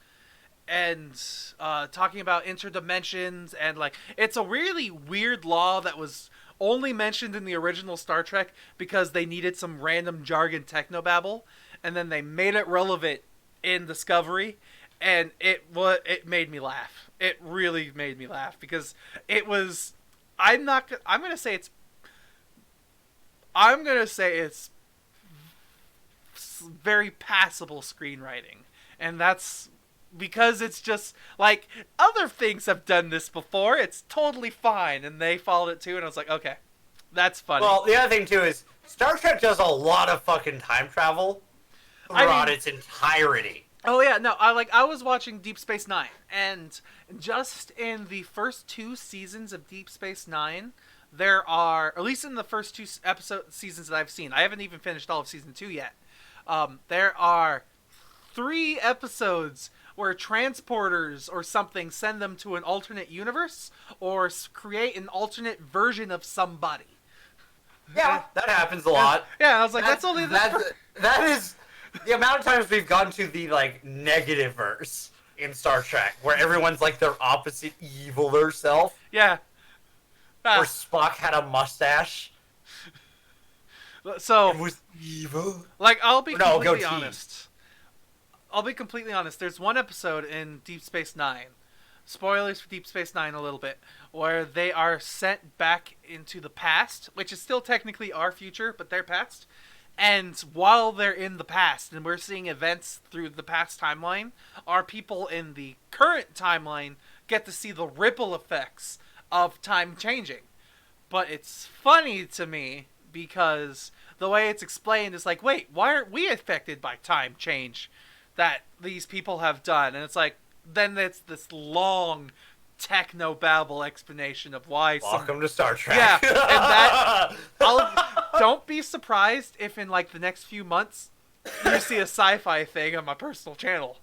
and talking about interdimensions, and, like, it's a really weird law that was only mentioned in the original Star Trek because they needed some random jargon technobabble, and then they made it relevant in Discovery, and it made me laugh. It really made me laugh because it was... I'm gonna say it's very passable screenwriting, and that's because it's just like other things have done this before. It's totally fine, and they followed it too. And I was like, okay, that's funny. Well, the other thing too is Star Trek does a lot of fucking time travel throughout its entirety. Oh yeah, no, I was watching Deep Space Nine, and just in the first 2 seasons of Deep Space Nine, there are, at least in the first 2 seasons that I've seen, I haven't even finished all of season 2 yet. There are 3 episodes where transporters or something send them to an alternate universe or create an alternate version of somebody. Yeah, that happens a lot. Yeah, I was like, that's only the that is the amount of times we've gone to the like negative verse in Star Trek, where everyone's like their opposite eviler self. Yeah. Where Spock had a mustache. So it was evil. Like, I'll be completely goatee. honest. I'll be completely honest. There's one episode in Deep Space Nine, spoilers for Deep Space Nine a little bit, where they are sent back into the past, which is still technically our future, but their past. And while they're in the past, and we're seeing events through the past timeline, our people in the current timeline get to see the ripple effects of time changing. But it's funny to me because the way it's explained is like, wait, why aren't we affected by time change that these people have done? And it's like, then it's this long techno-babble explanation of why. Welcome to Star Trek. Yeah, and that don't be surprised if in like the next few months you see a sci-fi thing on my personal channel,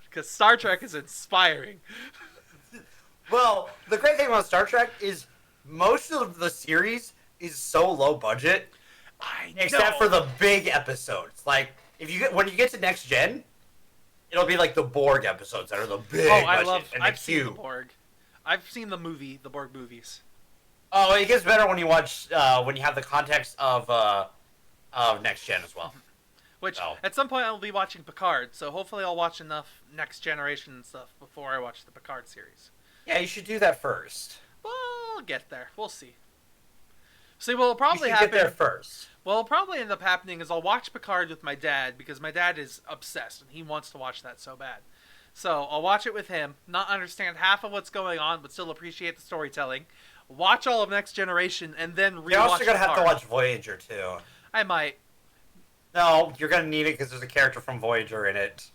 because Star Trek is inspiring. Well, the great thing about Star Trek is most of the series is so low budget, except for the big episodes. Like when you get to Next Gen, it'll be like the Borg episodes that are the big. I've seen the Borg. I've seen the Borg movies. Oh, it gets better when you watch when you have the context of Next Gen as well. Which at some point I'll be watching Picard, so hopefully I'll watch enough Next Generation and stuff before I watch the Picard series. Yeah, you should do that first. We'll get there. We'll see. See, what'll probably happen. Get there first. What'll probably end up happening is I'll watch Picard with my dad, because my dad is obsessed and he wants to watch that so bad. So I'll watch it with him, not understand half of what's going on, but still appreciate the storytelling. Watch all of Next Generation, and then rewatch. You're also gonna Picard. have to watch Voyager too. I might. No, you're gonna need it because there's a character from Voyager in it.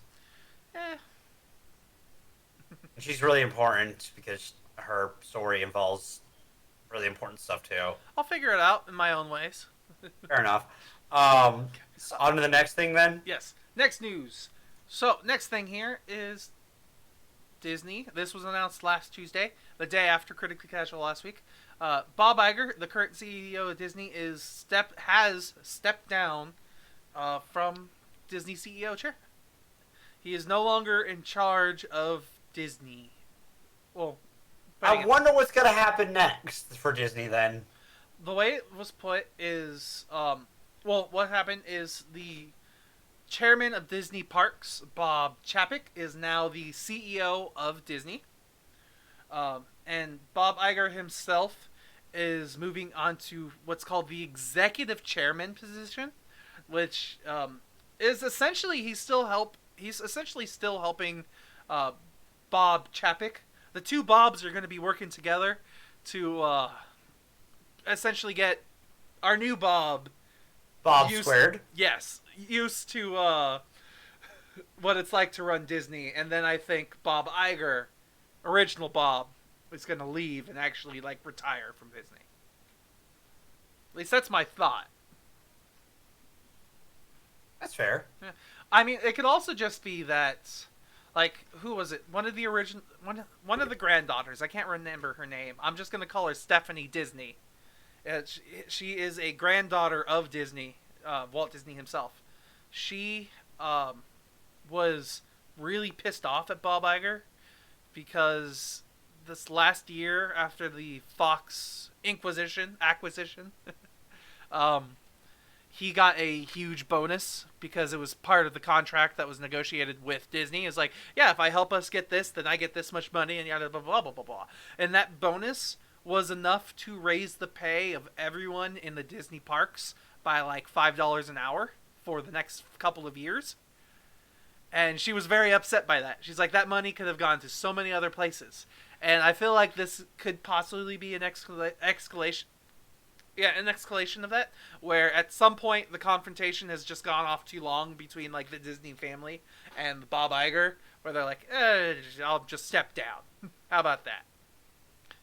She's really important because her story involves really important stuff too. I'll figure it out in my own ways. Fair enough. So on to the next thing then? Yes. Next news. So, next thing here is Disney. This was announced last Tuesday, the day after Critically Casual last week. Bob Iger, the current CEO of Disney, has stepped down from Disney CEO chair. He is no longer in charge of Disney. Well, I wonder what's going to happen next for Disney then. The way it was put is, what happened is the chairman of Disney Parks, Bob Chapek, is now the CEO of Disney. And Bob Iger himself is moving on to what's called the executive chairman position, which is essentially he's essentially still helping Bob Chapek. The two Bobs are going to be working together to essentially get our new Bob squared. Yes, used to what it's like to run Disney, and then I think Bob Iger, original Bob, is going to leave and actually like retire from Disney. At least that's my thought. That's fair. Yeah. I mean, it could also just be that, like, who was it? One of the granddaughters. I can't remember her name. I'm just going to call her Stephanie Disney. She is a granddaughter of Disney, Walt Disney himself. She was really pissed off at Bob Iger because this last year after the Fox acquisition, he got a huge bonus because it was part of the contract that was negotiated with Disney. It's like, yeah, if I help us get this, then I get this much money, and yada blah blah blah blah blah. And that bonus was enough to raise the pay of everyone in the Disney parks by like $5 an hour for the next couple of years. And she was very upset by that. She's like, that money could have gone to so many other places. And I feel like this could possibly be an escalation of that, where at some point the confrontation has just gone off too long between like the Disney family and Bob Iger, where they're like, I'll just step down. How about that?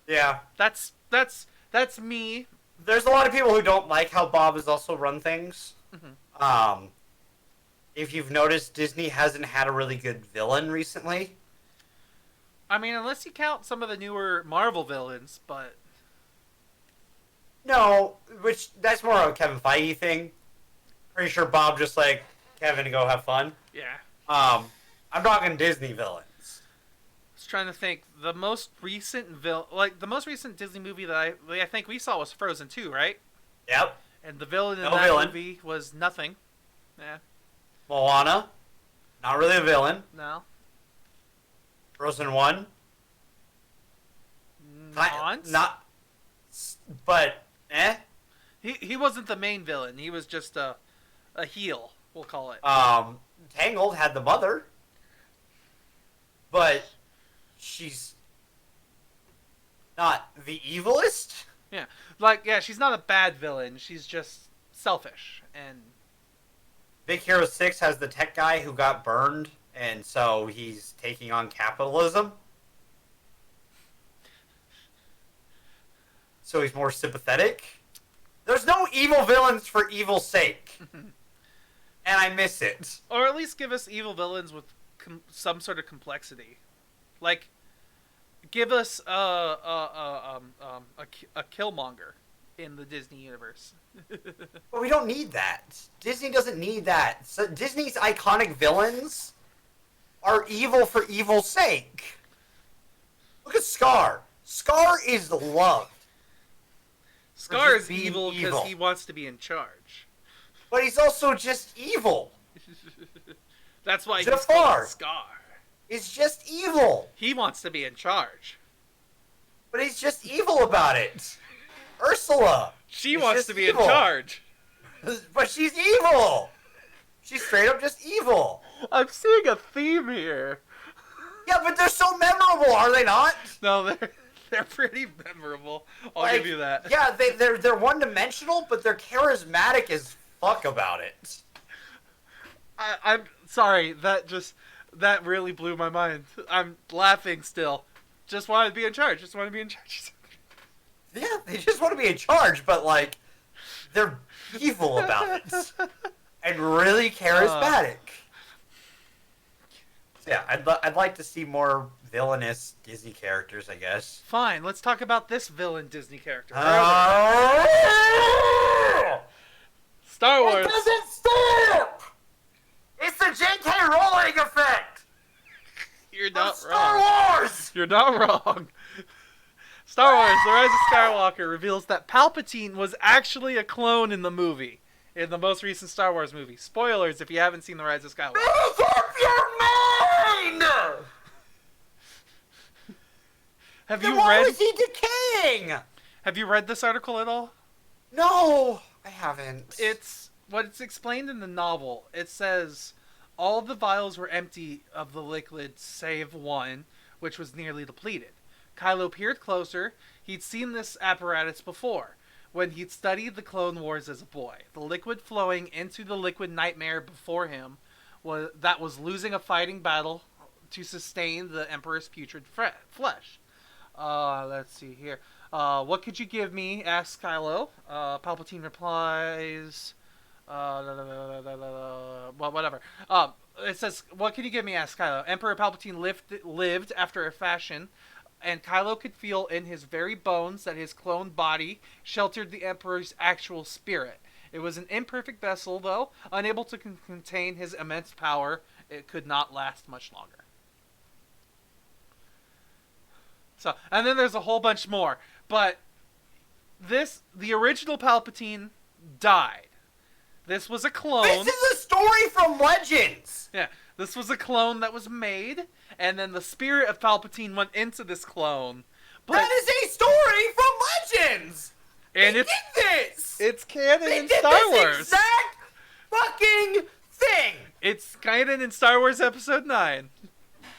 Yeah. That's me. There's a lot of people who don't like how Bob has also run things. Mm-hmm. if you've noticed, Disney hasn't had a really good villain recently. I mean, unless you count some of the newer Marvel villains, but No, which that's more of a Kevin Feige thing. Pretty sure Bob just like Kevin to go have fun. yeah. I'm talking Disney villains. I was trying to think. The most recent the most recent Disney movie that I think we saw was Frozen 2, right? Yep. And the villain in No that villain. movie was nothing. Yeah. Moana, not really a villain. No. Frozen 1, not, but He wasn't the main villain. He was just a heel, we'll call it. Tangled had the mother, but she's not the evilest. Yeah. Like, yeah, she's not a bad villain. She's just selfish. And Big Hero 6 has the tech guy who got burned, and so he's taking on capitalism. So he's more sympathetic. There's no evil villains for evil's sake. And I miss it. or at least give us evil villains with some sort of complexity. Like, give us a Killmonger in the Disney universe. But we don't need that. Disney doesn't need that. So Disney's iconic villains are evil for evil's sake. Look at Scar. Scar is loved. Scar is being evil because evil. he wants to be in charge. But he's also just evil. That's why he's Jafar. called Scar. He's just evil. He wants to be in charge. But he's just evil about it. Ursula. She is wants just to be evil. in charge. But she's evil. She's straight up just evil. I'm seeing a theme here. Yeah, but they're so memorable, are they not? No, they're pretty memorable. I'll Like, give you that. Yeah, they're one-dimensional, but they're charismatic as fuck about it. I'm sorry. That really blew my mind. I'm laughing still. Just want to be in charge. Just want to be in charge. Yeah, they just want to be in charge, but like, they're evil about it. And really charismatic. So yeah, I'd like to see more villainous Disney characters, I guess. Fine. Let's talk about this villain Disney character. Star It Wars. doesn't stop! It's the J.K. Rowling effect! You're not Star wrong. Wars! You're not wrong. Star Wars: The Rise of Skywalker reveals that Palpatine was actually a clone in the movie, in the most recent Star Wars movie. Spoilers if you haven't seen The Rise of Skywalker. Make up your mind! Have Then you why read? was he decaying? Have you read this article at all? No, I haven't. It's what it's explained in the novel. It says all the vials were empty of the liquid save one, which was nearly depleted. Kylo peered closer. He'd seen this apparatus before, when he'd studied the Clone Wars as a boy. The liquid flowing into the liquid nightmare before him was losing a fighting battle to sustain the Emperor's putrid flesh. Let's see here. What could you give me? Asks Kylo. Palpatine replies. Well, whatever. It says, "What can you give me?" Asks Kylo. Emperor Palpatine lived after a fashion, and Kylo could feel in his very bones that his cloned body sheltered the Emperor's actual spirit. It was an imperfect vessel, though, unable to contain his immense power. It could not last much longer. So, and then there's a whole bunch more, but the original Palpatine died. This was a clone. This is a story from Legends. Yeah, this was a clone that was made, and then the spirit of Palpatine went into this clone. But That is a story from Legends. and They it's did this. it's canon They in did Star this Wars. exact fucking thing. It's canon in Star Wars Episode 9.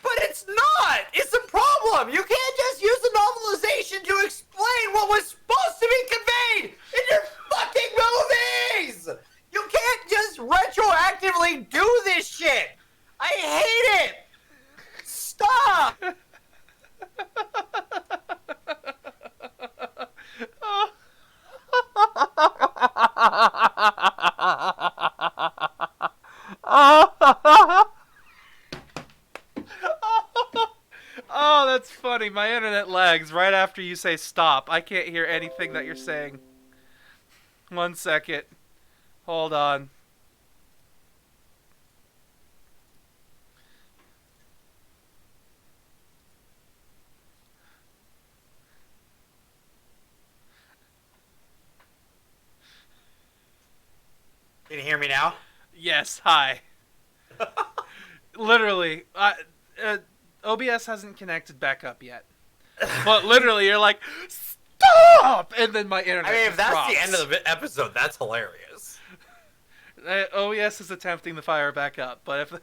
But it's not. It's a problem. You can't just use the novelization to explain what was supposed to be conveyed in your fucking movies. You can't just retroactively do this shit. I hate it. Stop. Ah! ends right after you say stop. I can't hear anything that you're saying. 1 second. Hold on. Can you hear me now? Yes, hi. Literally, OBS hasn't connected back up yet. But literally, you're like, stop! And then my internet I mean, if that's drops. the end of the episode, that's hilarious. OBS is attempting to fire back up, but if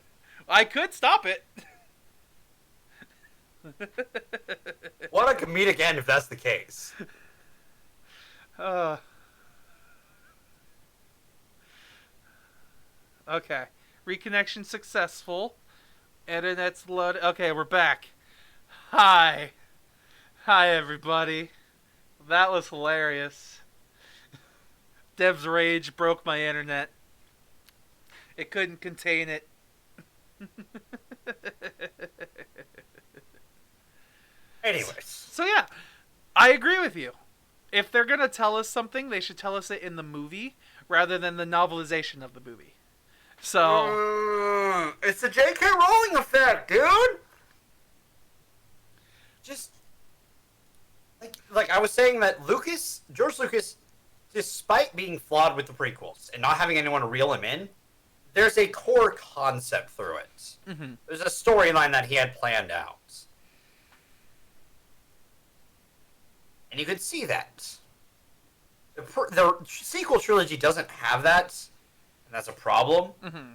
I could stop it. What a comedic end if that's the case. Okay. Reconnection successful. Internet's loaded. Okay, we're back. Hi. Hi, everybody. That was hilarious. Dev's rage broke my internet. It couldn't contain it. Anyways. So yeah, I agree with you. If they're going to tell us something, they should tell us it in the movie rather than the novelization of the movie. So it's the J.K. Rowling effect, dude. Just like I was saying that George Lucas, despite being flawed with the prequels and not having anyone to reel him in, there's a core concept through it. Mm-hmm. There's a storyline that he had planned out. And you could see that. The sequel trilogy doesn't have that, and that's a problem. Mm-hmm.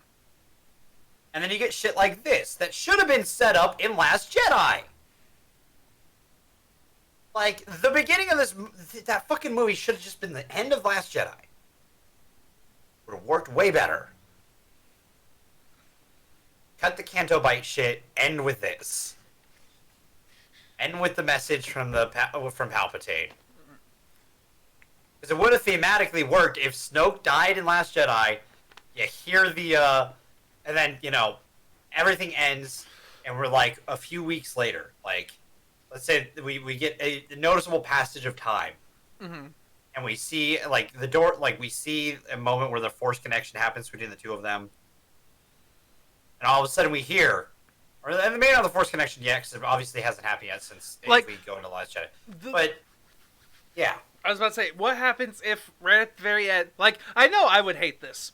And then you get shit like this that should have been set up in Last Jedi. Like, the beginning of that fucking movie should have just been the end of Last Jedi. Would have worked way better. Cut the Canto Bite shit, end with this. End with the message from Palpatine. Because it would have thematically worked if Snoke died in Last Jedi, you hear and then, everything ends, and we're like a few weeks later, like, let's say we get a noticeable passage of time. Mm-hmm. And we see, like, we see a moment where the Force connection happens between the two of them. And all of a sudden we hear, and maybe not the Force connection yet, because it obviously hasn't happened yet since we go into Last Jedi. But, yeah. I was about to say, what happens if right at the very end, like, I know I would hate this,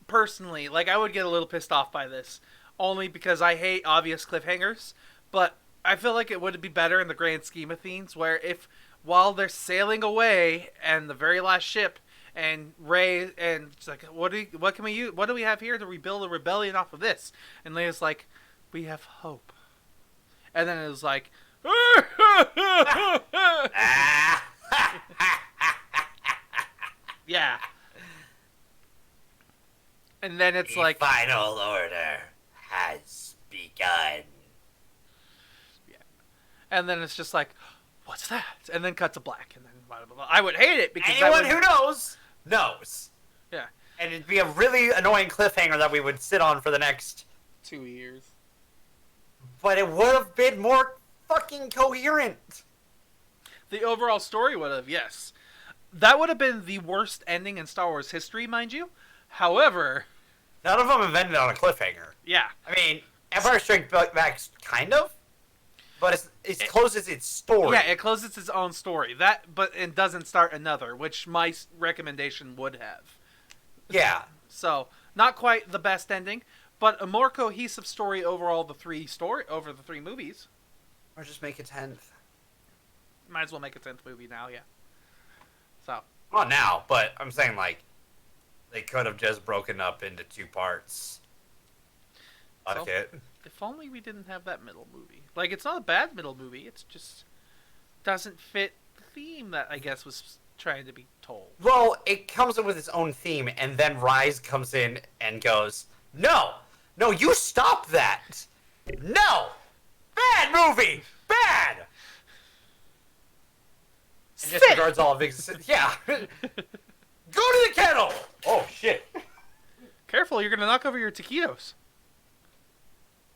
personally. Like, I would get a little pissed off by this, only because I hate obvious cliffhangers, but I feel like it would be better in the grand scheme of things, where if, while they're sailing away, and the very last ship, and Rey, and it's like, what do we have here to rebuild a rebellion off of this? And Leia's like, we have hope. And then it was like, yeah. And then it's like, final order has begun. Yeah. And then it's just like, what's that? And then cut to black. And then blah, blah, blah. I would hate it because anyone who knows. Yeah. And it'd be a really annoying cliffhanger that we would sit on for the next 2 years. But it would have been more fucking coherent. The overall story would have, yes. That would have been the worst ending in Star Wars history, mind you. However, none of them have ended on a cliffhanger. Yeah. I mean, Empire Strikes Back kind of, but it closes its story. Yeah, it closes its own story. It doesn't start another, which my recommendation would have. Yeah. So, not quite the best ending, but a more cohesive story over the three movies. Or just make a 10th. Might as well make a 10th movie now, yeah. So. Not now, but I'm saying, like, they could have just broken up into 2 parts. Fuck it. If only we didn't have that middle movie. Like, it's not a bad middle movie, it's just doesn't fit the theme that I guess was trying to be told. Well, it comes in with its own theme, and then Rise comes in and goes, No, you stop that! No! Bad movie! Bad! And disregards all of it. Yeah. Go to the kettle! Oh, shit. Careful, you're going to knock over your taquitos.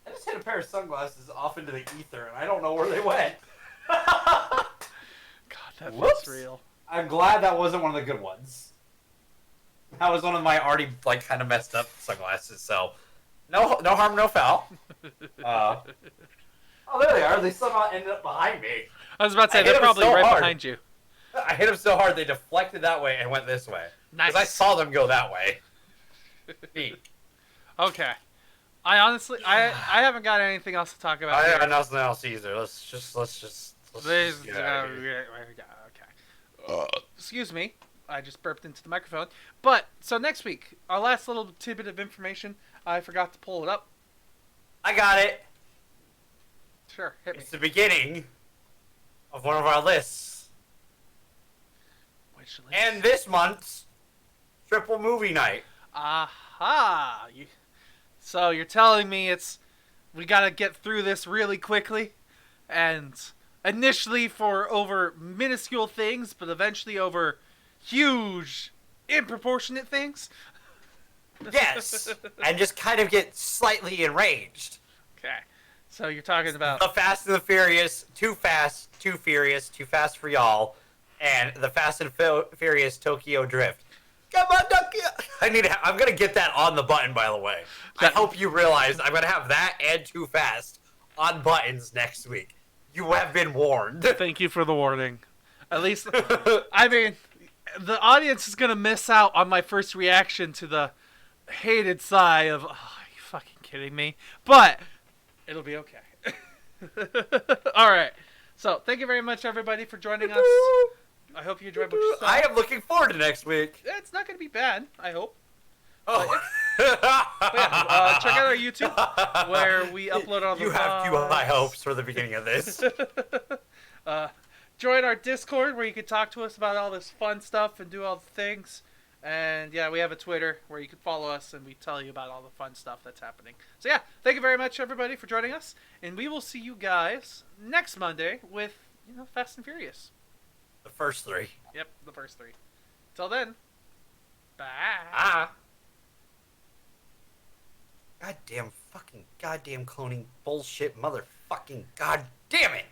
I just hit a pair of sunglasses off into the ether, and I don't know where they went. That Whoops. feels real. I'm glad that wasn't one of the good ones. That was one of my already like kind of messed up sunglasses. So, no harm, no foul. Oh, there they are. They somehow ended up behind me. I was about to say, they're probably right behind you. I hit them so hard they deflected that way and went this way. Nice. Because I saw them go that way. Neat. Okay. I honestly, I haven't got anything else to talk about. I got nothing else either. Let's just get out of here. Okay. Excuse me. I just burped into the microphone. But, so next week, our last little tidbit of information, I forgot to pull it up. I got it. Sure, hit me. It's the beginning of one of our lists. Which list? And this month's triple movie night. Aha! So you're telling me we gotta get through this really quickly, and initially for over minuscule things, but eventually over huge, disproportionate things? Yes. And just kind of get slightly enraged. Okay. So you're talking about The Fast and the Furious, Too Fast, Too Furious, Too Fast for Y'all, and The Fast and Furious Tokyo Drift. Come on, Tokyo! I'm gonna get that on the button, by the way. I hope you realize I'm gonna have that and Too Fast on buttons next week. You have been warned. Thank you for the warning. At least, I mean, the audience is gonna miss out on my first reaction to the hated sigh of, "Oh, are you fucking kidding me?" But it'll be okay. All right. So thank you very much, everybody, for joining us. I hope you enjoyed what you saw. I am looking forward to next week. It's not going to be bad, I hope. Oh. But yeah, check out our YouTube where we upload all the You have too vlogs. high hopes for the beginning of this. Join our Discord where you can talk to us about all this fun stuff and do all the things. And yeah, we have a Twitter where you can follow us and we tell you about all the fun stuff that's happening. So yeah, thank you very much, everybody, for joining us. And we will see you guys next Monday with, Fast and Furious. The first three. Yep, the first three. Till then, bye. Goddamn cloning bullshit motherfucking goddamn it!